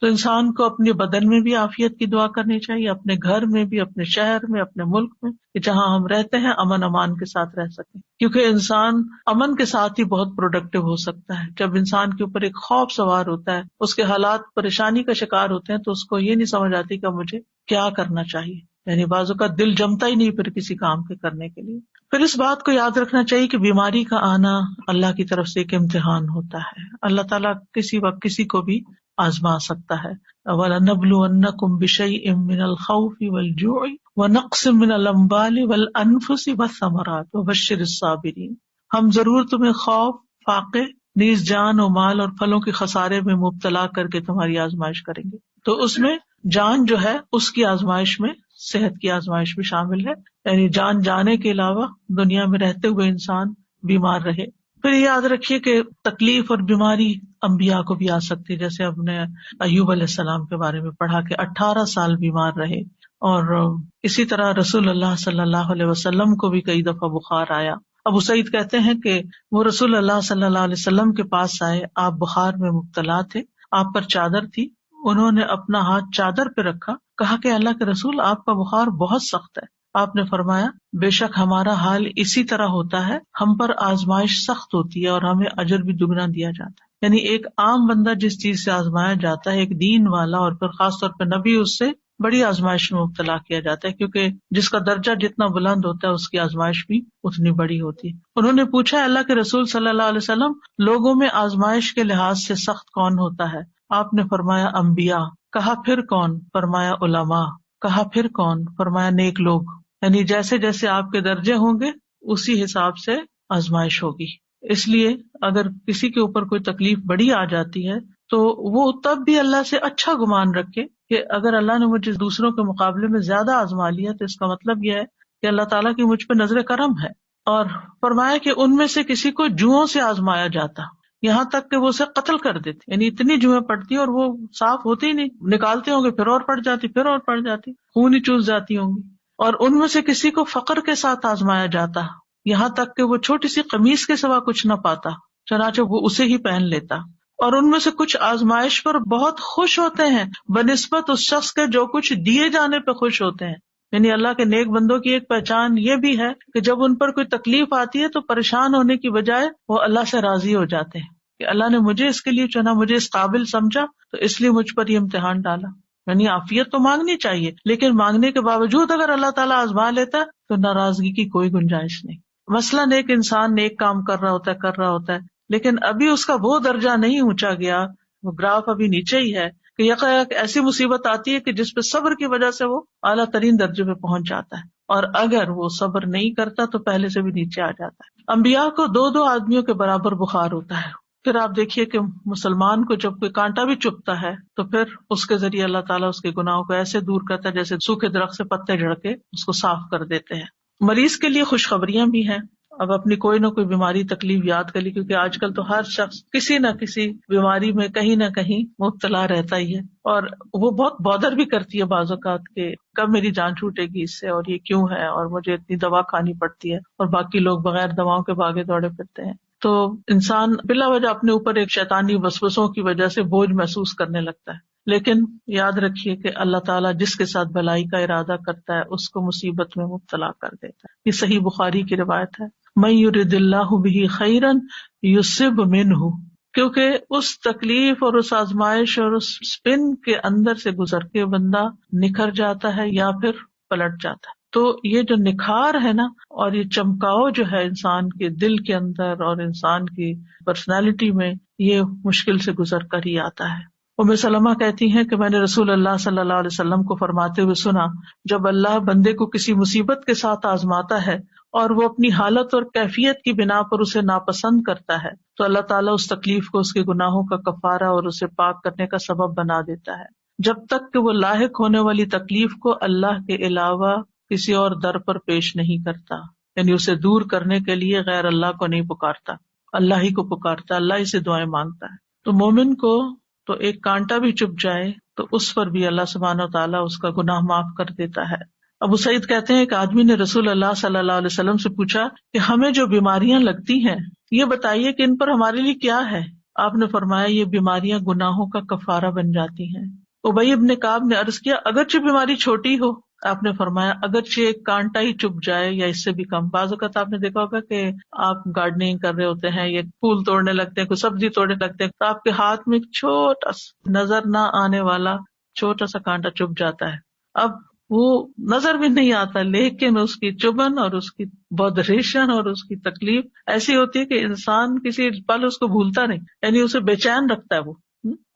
A: تو انسان کو اپنے بدن میں بھی عافیت کی دعا کرنی چاہیے، اپنے گھر میں بھی، اپنے شہر میں، اپنے ملک میں، کہ جہاں ہم رہتے ہیں امن امان کے ساتھ رہ سکیں، کیونکہ انسان امن کے ساتھ ہی بہت پروڈکٹیو ہو سکتا ہے۔ جب انسان کے اوپر ایک خوف سوار ہوتا ہے، اس کے حالات پریشانی کا شکار ہوتے ہیں، تو اس کو یہ نہیں سمجھ آتی کہ مجھے کیا کرنا چاہیے، یعنی بعض اوقات دل جمتا ہی نہیں پھر کسی کام کے کرنے کے لیے۔ پھر اس بات کو یاد رکھنا چاہیے کہ بیماری کا آنا اللہ کی طرف سے ایک امتحان ہوتا ہے، اللہ تعالیٰ کسی وقت کسی کو بھی آزما سکتا ہے۔ وَلَنَبْلُوَنَّكُمْ بِشَيْءٍ مِّنَ الْخَوْفِ وَالْجُوعِ وَنَقْصٍ مِّنَ الْأَمْوَالِ وَالْأَنفُسِ وَالثَّمَرَاتِ وَبَشِّرِ الصَّابِرِينَ۔ ہم ضرور تمہیں خوف، فاقے، نیز جان و مال اور پھلوں کے خسارے میں مبتلا کر کے تمہاری آزمائش کریں گے۔ تو اس میں جان جو ہے اس کی آزمائش میں صحت کی آزمائش بھی شامل ہے، یعنی جان جانے کے علاوہ دنیا میں رہتے ہوئے انسان بیمار رہے۔ پھر یاد رکھیے کہ تکلیف اور بیماری انبیاء کو بھی آ سکتی ہے، جیسے ہم نے ایوب علیہ السلام کے بارے میں پڑھا کہ 18 سال بیمار رہے، اور اسی طرح رسول اللہ صلی اللہ علیہ وسلم کو بھی کئی دفعہ بخار آیا۔ ابو سعید کہتے ہیں کہ وہ رسول اللہ صلی اللہ علیہ وسلم کے پاس آئے، آپ بخار میں مبتلا تھے، آپ پر چادر تھی، انہوں نے اپنا ہاتھ چادر پہ رکھا، کہا کہ اللہ کے رسول آپ کا بخار بہت سخت ہے۔ آپ نے فرمایا بے شک ہمارا حال اسی طرح ہوتا ہے، ہم پر آزمائش سخت ہوتی ہے اور ہمیں اجر بھی دگنا دیا جاتا ہے۔ یعنی ایک عام بندہ جس چیز سے آزمایا جاتا ہے، ایک دین والا اور پھر خاص طور پہ نبی، اس سے بڑی آزمائش میں مبتلا کیا جاتا ہے، کیونکہ جس کا درجہ جتنا بلند ہوتا ہے اس کی آزمائش بھی اتنی بڑی ہوتی ہے۔ انہوں نے پوچھا اللہ کے رسول صلی اللہ علیہ وسلم، لوگوں میں آزمائش کے لحاظ سے سخت کون ہوتا ہے؟ آپ نے فرمایا انبیاء۔ کہا پھر کون؟ فرمایا علماء۔ کہا پھر کون؟ فرمایا نیک لوگ۔ یعنی جیسے جیسے آپ کے درجے ہوں گے اسی حساب سے آزمائش ہوگی۔ اس لیے اگر کسی کے اوپر کوئی تکلیف بڑی آ جاتی ہے تو وہ تب بھی اللہ سے اچھا گمان رکھے کہ اگر اللہ نے مجھے دوسروں کے مقابلے میں زیادہ آزما لیا تو اس کا مطلب یہ ہے کہ اللہ تعالیٰ کی مجھ پہ نظر کرم ہے۔ اور فرمایا کہ ان میں سے کسی کو جوؤں سے آزمایا جاتا، یہاں تک کہ وہ اسے قتل کر دیتے، یعنی اتنی جوئیں پڑتی اور وہ صاف ہوتی ہی نہیں، نکالتے ہوں گے پھر اور پڑ جاتی، پھر اور پڑ جاتی، خون ہی چوس جاتی ہوں گی۔ اور ان میں سے کسی کو فقر کے ساتھ آزمایا جاتا، یہاں تک کہ وہ چھوٹی سی قمیص کے سوا کچھ نہ پاتا، چنانچہ وہ اسے ہی پہن لیتا۔ اور ان میں سے کچھ آزمائش پر بہت خوش ہوتے ہیں بنسبت اس شخص کے جو کچھ دیے جانے پہ خوش ہوتے ہیں۔ یعنی اللہ کے نیک بندوں کی ایک پہچان یہ بھی ہے کہ جب ان پر کوئی تکلیف آتی ہے تو پریشان ہونے کی بجائے وہ اللہ سے راضی ہو جاتے ہیں کہ اللہ نے مجھے اس کے لیے چنا، مجھے اس قابل سمجھا، تو اس لیے مجھ پر یہ امتحان ڈالا۔ یعنی عافیت تو مانگنی چاہیے، لیکن مانگنے کے باوجود اگر اللہ تعالیٰ آزما لیتا تو ناراضگی کی کوئی گنجائش نہیں۔ مثلاً ایک انسان نیک کام کر رہا ہوتا ہے لیکن ابھی اس کا وہ درجہ نہیں اونچا گیا، وہ گراف ابھی نیچے ہی ہے، کہ یکایک ایسی مصیبت آتی ہے کہ جس پہ صبر کی وجہ سے وہ اعلیٰ ترین درجے پہ پہنچ جاتا ہے، اور اگر وہ صبر نہیں کرتا تو پہلے سے بھی نیچے آ جاتا ہے۔ انبیاء کو دو آدمیوں کے برابر بخار ہوتا ہے۔ پھر آپ دیکھیے کہ مسلمان کو جب کوئی کانٹا بھی چبھتا ہے تو پھر اس کے ذریعے اللہ تعالیٰ اس کے گناہوں کو ایسے دور کرتا ہے جیسے سوکھے درخت سے پتے جھڑ کے اس کو صاف کر دیتے ہیں۔ مریض کے لیے خوشخبریاں بھی ہیں۔ اب اپنی کوئی نہ کوئی بیماری تکلیف یاد کر لی، کیونکہ آج کل تو ہر شخص کسی نہ کسی بیماری میں کہیں نہ کہیں مبتلا رہتا ہی ہے، اور وہ بہت بودر بھی کرتی ہے بعض اوقات کہ کب میری جان چھوٹے گی اس سے، اور یہ کیوں ہے، اور مجھے اتنی دوا کھانی پڑتی ہے، اور باقی لوگ بغیر دواؤں کے بھاگے دوڑے پھرتے ہیں۔ تو انسان بلا وجہ اپنے اوپر ایک شیطانی وسوسوں کی وجہ سے بوجھ محسوس کرنے لگتا ہے، لیکن یاد رکھیے کہ اللہ تعالیٰ جس کے ساتھ بھلائی کا ارادہ کرتا ہے اس کو مصیبت میں مبتلا کر دیتا ہے۔ یہ صحیح بخاری کی روایت ہے، من یرد اللہ بہ خیرا یصب منہ، کیونکہ اس تکلیف اور اس آزمائش اور اس سپن کے اندر سے گزر کے بندہ نکھر جاتا ہے یا پھر پلٹ جاتا ہے۔ تو یہ جو نکھار ہے نا، اور یہ چمکاؤ جو ہے انسان کے دل کے اندر اور انسان کی پرسنالٹی میں، یہ مشکل سے گزر کر ہی آتا ہے۔ ام سلمہ کہتی ہیں کہ میں نے رسول اللہ صلی اللہ علیہ وسلم کو فرماتے ہوئے سنا، جب اللہ بندے کو کسی مصیبت کے ساتھ آزماتا ہے اور وہ اپنی حالت اور کیفیت کی بنا پر اسے ناپسند کرتا ہے تو اللہ تعالیٰ اس تکلیف کو اس کے گناہوں کا کفارہ اور اسے پاک کرنے کا سبب بنا دیتا ہے، جب تک کہ وہ لاحق ہونے والی تکلیف کو اللہ کے علاوہ کسی اور در پر پیش نہیں کرتا۔ یعنی اسے دور کرنے کے لیے غیر اللہ کو نہیں پکارتا، اللہ ہی کو پکارتا، اللہ ہی سے دعائیں مانگتا ہے. تو مومن کو تو ایک کانٹا بھی چپ جائے تو اس پر بھی اللہ سبحانہ و تعالیٰ اس کا گناہ معاف کر دیتا ہے. ابو سعید کہتے ہیں کہ آدمی نے رسول اللہ صلی اللہ علیہ وسلم سے پوچھا کہ ہمیں جو بیماریاں لگتی ہیں یہ بتائیے کہ ان پر ہمارے لیے کیا ہے. آپ نے فرمایا یہ بیماریاں گناہوں کا کفارہ بن جاتی ہیں. ابی بن کعب نے عرض کیا اگرچہ بیماری چھوٹی ہو؟ آپ نے فرمایا اگرچہ ایک کانٹا ہی چپ جائے یا اس سے بھی کم. بعض اوقات آپ نے دیکھا ہوگا کہ آپ گارڈننگ کر رہے ہوتے ہیں یا پھول توڑنے لگتے ہیں، کوئی سبزی توڑنے لگتے ہیں، تو آپ کے ہاتھ میں ایک چھوٹا سا نظر نہ آنے والا چھوٹا سا کانٹا چپ جاتا ہے. اب وہ نظر بھی نہیں آتا لیکن اس کی چبھن اور اس کی بودریشن اور اس کی تکلیف ایسی ہوتی ہے کہ انسان کسی پل اس کو بھولتا نہیں، یعنی اسے بے چین رکھتا ہے. وہ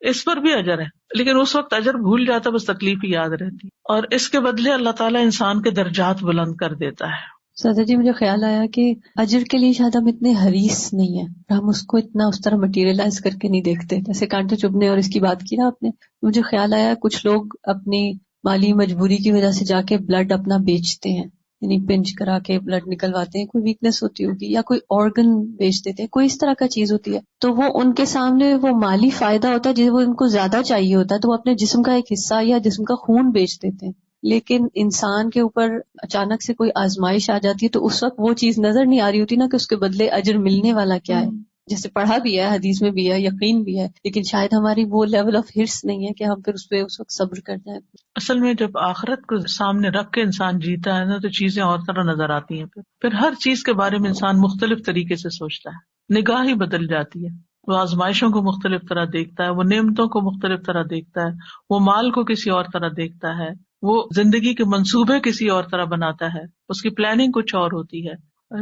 A: اس پر بھی اجر ہے، لیکن اس وقت اجر بھول جاتا، بس تکلیف ہی یاد رہتی، اور اس کے بدلے اللہ تعالیٰ انسان کے درجات بلند کر دیتا ہے.
B: سادہ جی مجھے خیال آیا کہ اجر کے لیے شاید ہم اتنے حریص نہیں ہیں، ہم اس کو اتنا اس طرح مٹیریلائز کر کے نہیں دیکھتے. جیسے کانٹے چبھنے اور اس کی بات کی نا آپ نے، مجھے خیال آیا کچھ لوگ اپنی مالی مجبوری کی وجہ سے جا کے بلڈ اپنا بیچتے ہیں، یعنی پنچ کرا کے بلڈ نکلواتے ہیں، کوئی ویکنس ہوتی ہوگی یا کوئی آرگن بیچ دیتے ہیں، کوئی اس طرح کا چیز ہوتی ہے، تو وہ ان کے سامنے وہ مالی فائدہ ہوتا ہے جو وہ ان کو زیادہ چاہیے ہوتا ہے، تو وہ اپنے جسم کا ایک حصہ یا جسم کا خون بیچ دیتے ہیں. لیکن انسان کے اوپر اچانک سے کوئی آزمائش آ جاتی ہے تو اس وقت وہ چیز نظر نہیں آ رہی ہوتی نا کہ اس کے بدلے اجر ملنے والا کیا ہے. جیسے پڑھا بھی ہے، حدیث میں بھی ہے، یقین بھی ہے، لیکن شاید ہماری وہ لیول آف ہرس نہیں ہے کہ ہم پھر اس پہ اس وقت صبر کر جائیں.
A: اصل میں جب آخرت کو سامنے رکھ کے انسان جیتا ہے نا تو چیزیں اور طرح نظر آتی ہیں. پھر ہر چیز کے بارے میں انسان مختلف طریقے سے سوچتا ہے، نگاہ ہی بدل جاتی ہے. وہ آزمائشوں کو مختلف طرح دیکھتا ہے، وہ نعمتوں کو مختلف طرح دیکھتا ہے، وہ مال کو کسی اور طرح دیکھتا ہے، وہ زندگی کے منصوبے کسی اور طرح بناتا ہے، اس کی پلاننگ کچھ اور ہوتی ہے،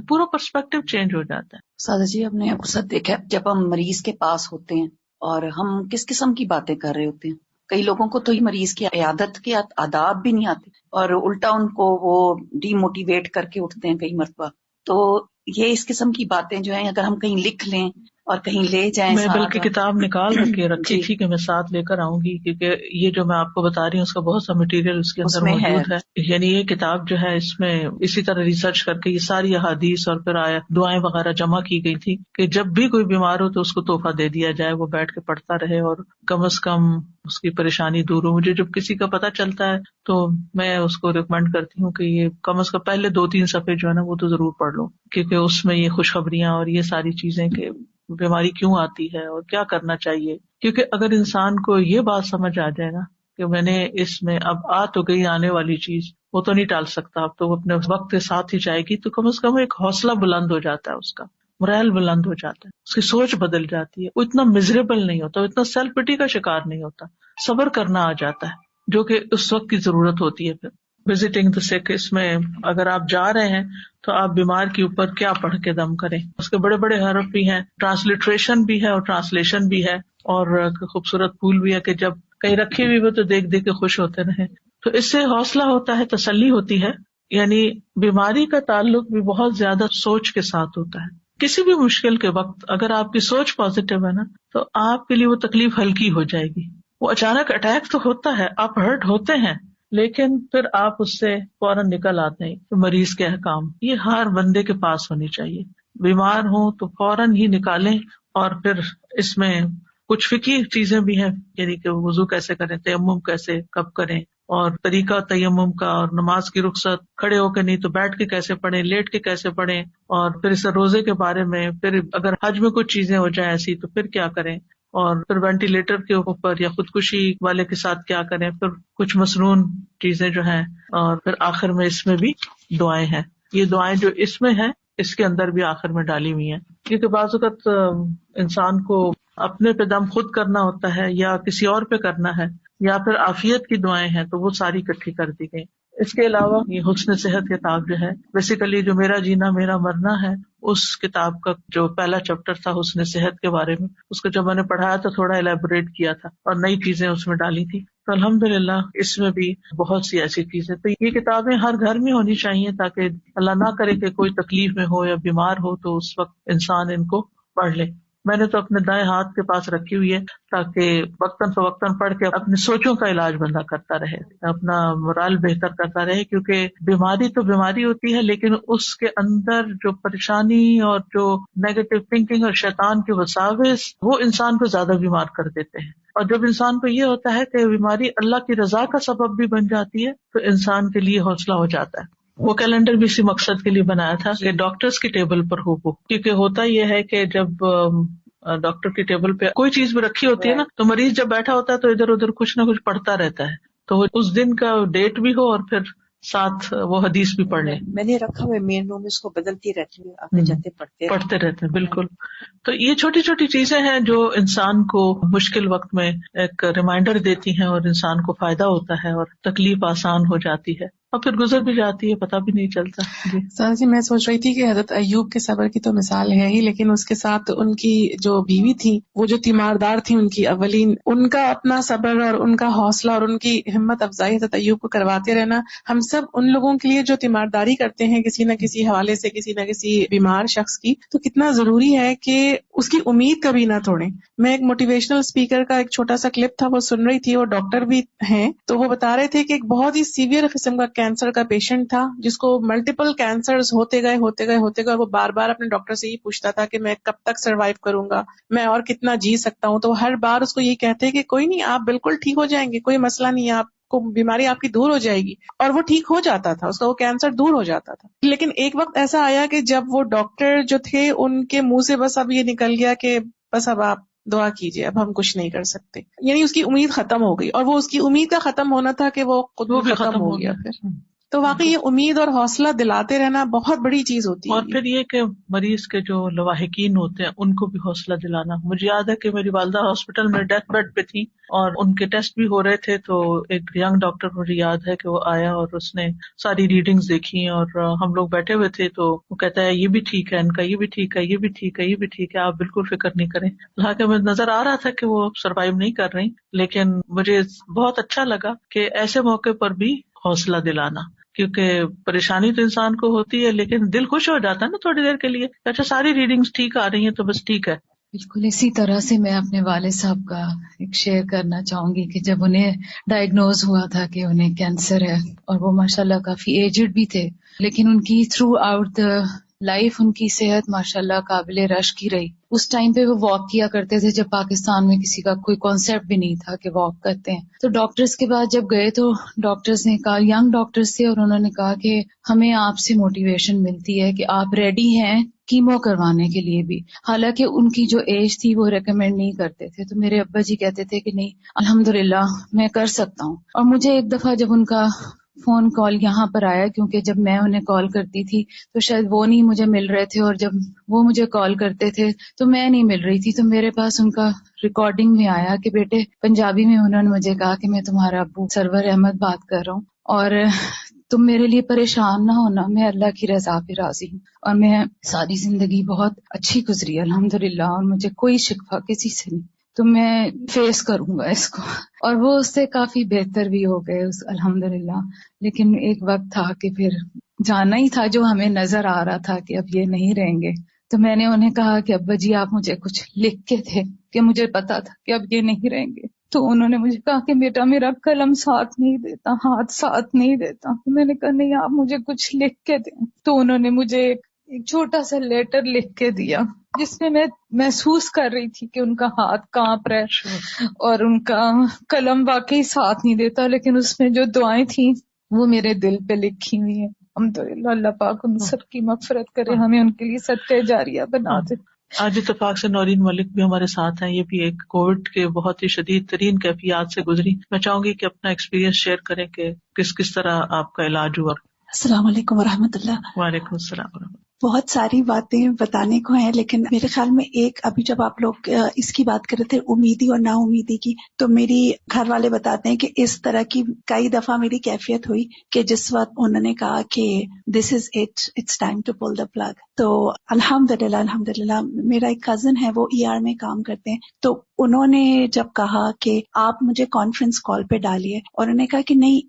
A: پورا پرسپیکٹو چینج ہو جاتا ہے.
C: سادہ جی ہم نے اکثر دیکھا ہے جب ہم مریض کے پاس ہوتے ہیں اور ہم کس قسم کی باتیں کر رہے ہوتے ہیں. کئی لوگوں کو تو مریض کی عیادت کے آداب بھی نہیں آتے اور الٹا ان کو وہ ڈی موٹیویٹ کر کے اٹھتے ہیں کئی مرتبہ. تو یہ اس قسم کی باتیں جو ہیں اگر ہم کہیں لکھ لیں اور کہیں لے جائیں،
A: میں بلکہ کتاب نکال کے رکھی
C: جی
A: تھی کہ میں ساتھ لے کر آؤں گی، کیونکہ یہ جو میں آپ کو بتا رہی ہوں اس کا بہت سا مٹیریل اس کے اندر موجود ہے. یعنی یہ کتاب جو ہے اس میں اسی طرح ریسرچ کر کے یہ ساری احادیث اور پھر دعائیں وغیرہ جمع کی گئی تھی کہ جب بھی کوئی بیمار ہو تو اس کو تحفہ دے دیا جائے، وہ بیٹھ کے پڑھتا رہے اور کم از کم اس کی پریشانی دور ہو. مجھے جب کسی کا پتہ چلتا ہے تو میں اس کو ریکمینڈ کرتی ہوں کہ یہ کم از کم پہلے 2-3 صفحے جو ہے نا وہ تو ضرور پڑھ لو، کیونکہ اس میں یہ خوشخبریاں اور یہ ساری چیزیں کہ بیماری کیوں آتی ہے اور کیا کرنا چاہیے. کیونکہ اگر انسان کو یہ بات سمجھ آ جائے نا کہ میں نے اس میں اب آ تو گئی آنے والی چیز، وہ تو نہیں ٹال سکتا، اب تو وہ اپنے وقت کے ساتھ ہی جائے گی، تو کم از کم ایک حوصلہ بلند ہو جاتا ہے، اس کا morale بلند ہو جاتا ہے، اس کی سوچ بدل جاتی ہے، وہ اتنا مزریبل نہیں ہوتا، وہ اتنا سیلف پٹی کا شکار نہیں ہوتا، صبر کرنا آ جاتا ہے جو کہ اس وقت کی ضرورت ہوتی ہے. پھر وزٹنگ دا سک، اس میں اگر آپ جا رہے ہیں تو آپ بیمار کے اوپر کیا پڑھ کے دم کریں. اس کے بڑے بڑے حرف بھی ہیں، ٹرانسلیٹریشن بھی ہے اور ٹرانسلیشن بھی ہے، اور خوبصورت پھول بھی ہے کہ جب کہیں رکھی ہوئی وہ تو دیکھ دیکھ کے خوش ہوتے رہیں. تو اس سے حوصلہ ہوتا ہے، تسلی ہوتی ہے. یعنی بیماری کا تعلق بھی بہت زیادہ سوچ کے ساتھ ہوتا ہے. کسی بھی مشکل کے وقت اگر آپ کی سوچ پازیٹیو ہے نا تو آپ کے لیے وہ تکلیف ہلکی ہو جائے گی. وہ اچانک اٹیک تو ہوتا ہے، آپ ہرٹ ہوتے ہیں، لیکن پھر آپ اس سے فوراً نکل آتے ہیں. مریض کے احکام یہ ہر بندے کے پاس ہونی چاہیے. بیمار ہوں تو فوراً ہی نکالیں. اور پھر اس میں کچھ فقہی چیزیں بھی ہیں، یعنی کہ وضو کیسے کریں، تیمم کیسے کب کریں، اور طریقہ تیمم کا، اور نماز کی رخصت کھڑے ہو کے نہیں تو بیٹھ کے کیسے پڑھیں، لیٹ کے کیسے پڑھیں، اور پھر اس روزے کے بارے میں، پھر اگر حج میں کچھ چیزیں ہو جائیں ایسی تو پھر کیا کریں، اور پھر وینٹیلیٹر کے اوپر یا خودکشی والے کے ساتھ کیا کریں، پھر کچھ مسنون چیزیں جو ہیں، اور پھر آخر میں اس میں بھی دعائیں ہیں. یہ دعائیں جو اس میں ہیں اس کے اندر بھی آخر میں ڈالی ہوئی ہیں، کیونکہ بعض اوقات انسان کو اپنے پہ دم خود کرنا ہوتا ہے یا کسی اور پہ کرنا ہے، یا پھر عافیت کی دعائیں ہیں تو وہ ساری اکٹھی کر دی گئی. اس کے علاوہ یہ حسن صحت کتاب جو ہے، بیسیکلی جو میرا جینا میرا مرنا ہے، اس کتاب کا جو پہلا چیپٹر تھا حسن صحت کے بارے میں، اس کو جب میں نے پڑھایا تو تھوڑا الیبوریٹ کیا تھا اور نئی چیزیں اس میں ڈالی تھی. تو الحمدللہ اس میں بھی بہت سی ایسی چیزیں. تو یہ کتابیں ہر گھر میں ہونی چاہیے تاکہ اللہ نہ کرے کہ کوئی تکلیف میں ہو یا بیمار ہو تو اس وقت انسان ان کو پڑھ لے. میں نے تو اپنے دائیں ہاتھ کے پاس رکھی ہوئی ہے تاکہ وقتاً فوقتاً پڑھ کے اپنی سوچوں کا علاج بندہ کرتا رہے، اپنا مورال بہتر کرتا رہے، کیونکہ بیماری تو بیماری ہوتی ہے لیکن اس کے اندر جو پریشانی اور جو نیگیٹو تھنکنگ اور شیطان کے وساوس وہ انسان کو زیادہ بیمار کر دیتے ہیں. اور جب انسان کو یہ ہوتا ہے کہ بیماری اللہ کی رضا کا سبب بھی بن جاتی ہے تو انسان کے لیے حوصلہ ہو جاتا ہے. وہ کیلنڈر بھی اسی مقصد کے لیے بنایا تھا کہ ڈاکٹرز کی ٹیبل پر ہو وہ، کیونکہ ہوتا یہ ہے کہ جب ڈاکٹر کی ٹیبل پہ کوئی چیز بھی رکھی ہوتی ہے نا تو مریض جب بیٹھا ہوتا ہے تو ادھر ادھر کچھ نہ کچھ پڑھتا رہتا ہے، تو اس دن کا ڈیٹ بھی ہو اور پھر ساتھ وہ حدیث بھی پڑھ لیں.
D: میں نے رکھا ہوا مین روم میں، اس کو بدلتی رہتی ہوں، آتے جاتے
A: پڑھتے رہتے ہیں. بالکل. تو یہ چھوٹی چھوٹی چیزیں ہیں جو انسان کو مشکل وقت میں ایک ریمائنڈر دیتی ہیں اور انسان کو فائدہ ہوتا ہے اور تکلیف آسان ہو جاتی ہے اور پھر گزر بھی جاتی ہے، پتہ بھی نہیں چلتا.
E: سر جی میں سوچ رہی تھی کہ حضرت ایوب کے صبر کی تو مثال ہے ہی، لیکن اس کے ساتھ ان کی جو بیوی تھی، وہ جو تیماردار تھی ان کی اولین، ان کا اپنا صبر اور ان کا حوصلہ اور ان کی ہمت افزائی حضرت ایوب کو کرواتے رہنا. ہم سب ان لوگوں کے لیے جو تیمارداری کرتے ہیں کسی نہ کسی حوالے سے، کسی نہ کسی بیمار شخص کی، تو کتنا ضروری ہے کہ اس کی امید کبھی نہ توڑیں. میں ایک موٹیویشنل اسپیکر کا ایک چھوٹا سا کلپ تھا، وہ سن رہی تھی، وہ ڈاکٹر بھی ہیں، تو وہ بتا رہے تھے کہ ایک بہت ہی سیویئر قسم کا کینسر کا پیشنٹ تھا جس کو ملٹیپل کینسرز ہوتے گئے اور وہ بار بار اپنے ڈاکٹر سے یہ پوچھتا تھا کہ میں کب تک سروائیو کروں گا، میں اور کتنا جی سکتا ہوں. تو ہر بار اس کو یہ کہتے کہ کوئی نہیں، آپ بالکل ٹھیک ہو جائیں گے، کوئی مسئلہ نہیں ہے، آپ کو بیماری آپ کی دور ہو جائے گی. اور وہ ٹھیک ہو جاتا تھا، اس کا وہ کینسر دور ہو جاتا تھا. لیکن ایک وقت ایسا آیا کہ جب وہ ڈاکٹر جو تھے ان کے منہ سے بس اب یہ نکل گیا کہ بس اب آپ دعا کیجیے، اب ہم کچھ نہیں کر سکتے. یعنی اس کی امید ختم ہو گئی، اور وہ اس کی امید کا ختم ہونا تھا کہ وہ خود بھی ختم ہو گیا پھر. تو واقعی یہ امید اور حوصلہ دلاتے رہنا بہت بڑی چیز ہوتی ہے.
A: اور پھر یہ کہ مریض کے جو لواحقین ہوتے ہیں ان کو بھی حوصلہ دلانا. مجھے یاد ہے کہ میری والدہ ہاسپٹل میں ڈیتھ بیڈ پہ تھی اور ان کے ٹیسٹ بھی ہو رہے تھے، تو ایک ینگ ڈاکٹر مجھے یاد ہے کہ وہ آیا اور اس نے ساری ریڈنگز دیکھی اور ہم لوگ بیٹھے ہوئے تھے، تو وہ کہتا ہے یہ بھی ٹھیک ہے، ان کا یہ بھی ٹھیک ہے، یہ بھی ٹھیک ہے، یہ بھی ٹھیک ہے، آپ بالکل فکر نہیں کریں. حالانکہ مجھے نظر آ رہا تھا کہ وہ سروائیو نہیں کر رہی، لیکن مجھے بہت اچھا لگا کہ ایسے موقع پر بھی حوصلہ دلانا، کیونکہ پریشانی تو انسان کو ہوتی ہے لیکن دل خوش ہو جاتا ہے نا تھوڑی دیر کے لیے. اچھا ساری ریڈنگز ٹھیک آ رہی ہیں تو بس ٹھیک ہے.
F: بالکل اسی طرح سے میں اپنے والد صاحب کا ایک شیئر کرنا چاہوں گی کہ جب انہیں ڈائگنوز ہوا تھا کہ انہیں کینسر ہے، اور وہ ماشاءاللہ کافی ایجڈ بھی تھے، لیکن ان کی تھرو آؤٹ دا لائف ان کی صحت ماشاءاللہ قابل رشک ہی رہی. اس ٹائم پہ وہ واک کیا کرتے تھے جب پاکستان میں کسی کا کوئی کانسیپٹ بھی نہیں تھا کہ واک کرتے ہیں. تو ڈاکٹرز کے بعد جب گئے تو ڈاکٹرز نے کہا، ینگ ڈاکٹرز تھے، اور انہوں نے کہا کہ ہمیں آپ سے موٹیویشن ملتی ہے کہ آپ ریڈی ہیں کیمو کروانے کے لیے بھی. حالانکہ ان کی جو ایج تھی وہ ریکمینڈ نہیں کرتے تھے. تو میرے ابا جی کہتے تھے کہ نہیں الحمدللہ میں کر سکتا ہوں. اور مجھے ایک دفعہ جب ان کا فون کال یہاں پر آیا، کیونکہ جب میں انہیں کال کرتی تھی تو شاید وہ نہیں مجھے مل رہے تھے، اور جب وہ مجھے کال کرتے تھے تو میں نہیں مل رہی تھی، تو میرے پاس ان کا ریکارڈنگ میں آیا کہ بیٹے پنجابی میں انہوں نے مجھے کہا کہ میں تمہارا ابو سرور احمد بات کر رہا ہوں، اور تم میرے لیے پریشان نہ ہونا، میں اللہ کی رضا پہ راضی ہوں، اور میں ساری زندگی بہت اچھی گزری الحمدللہ، اور مجھے کوئی شکوہ کسی سے نہیں، تو میں فیس کروں گا اس کو. اور وہ اس سے کافی بہتر بھی ہو گئے الحمدللہ. لیکن ایک وقت تھا کہ پھر جانا ہی تھا جو ہمیں نظر آ رہا تھا کہ اب یہ نہیں رہیں گے. تو میں نے انہیں کہا کہ ابا جی آپ مجھے کچھ لکھ کے تھے کہ مجھے پتا تھا کہ اب یہ نہیں رہیں گے. تو انہوں نے مجھے کہا کہ بیٹا میرا قلم ساتھ نہیں دیتا، ہاتھ ساتھ نہیں دیتا. میں نے کہا نہیں آپ مجھے کچھ لکھ کے دیں. تو انہوں نے مجھے ایک چھوٹا سا لیٹر لکھ کے دیا جس میں محسوس کر رہی تھی کہ ان کا ہاتھ کانپ رہا ہے اور ان کا قلم واقعی ساتھ نہیں دیتا، لیکن اس میں جو دعائیں تھیں وہ میرے دل پہ لکھی ہوئی ہیں. الحمدللہ اللہ پاک ان سب کی مغفرت کرے، ہمیں ان کے لیے صدقہ جاریہ بنا دے.
A: آج اتفاق سے نورین ملک بھی ہمارے ساتھ ہیں، یہ بھی ایک کووڈ کے بہت ہی شدید ترین کیفیات سے گزری. میں چاہوں گی کہ اپنا ایکسپیرینس شیئر کریں کہ کس طرح آپ کا علاج ہوا.
G: السلام علیکم ورحمۃ اللہ.
A: وعلیکم السلام ورحمۃ اللہ.
G: بہت ساری باتیں بتانے کو ہیں، لیکن میرے خیال میں ایک ابھی جب آپ لوگ اس کی بات کر رہے تھے امیدی اور نا امیدی کی، تو میری گھر والے بتاتے ہیں کہ اس طرح کی کئی دفعہ میری کیفیت ہوئی کہ جس وقت انہوں نے کہا کہ this is it's time to pull the plug. تو الحمدللہ میرا ایک کزن ہے، وہ ER میں کام کرتے ہیں، تو انہوں نے جب کہا کہ آپ مجھے کانفرنس کال پہ ڈالیے، اور انہوں نے کہا کہ نہیں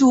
G: 2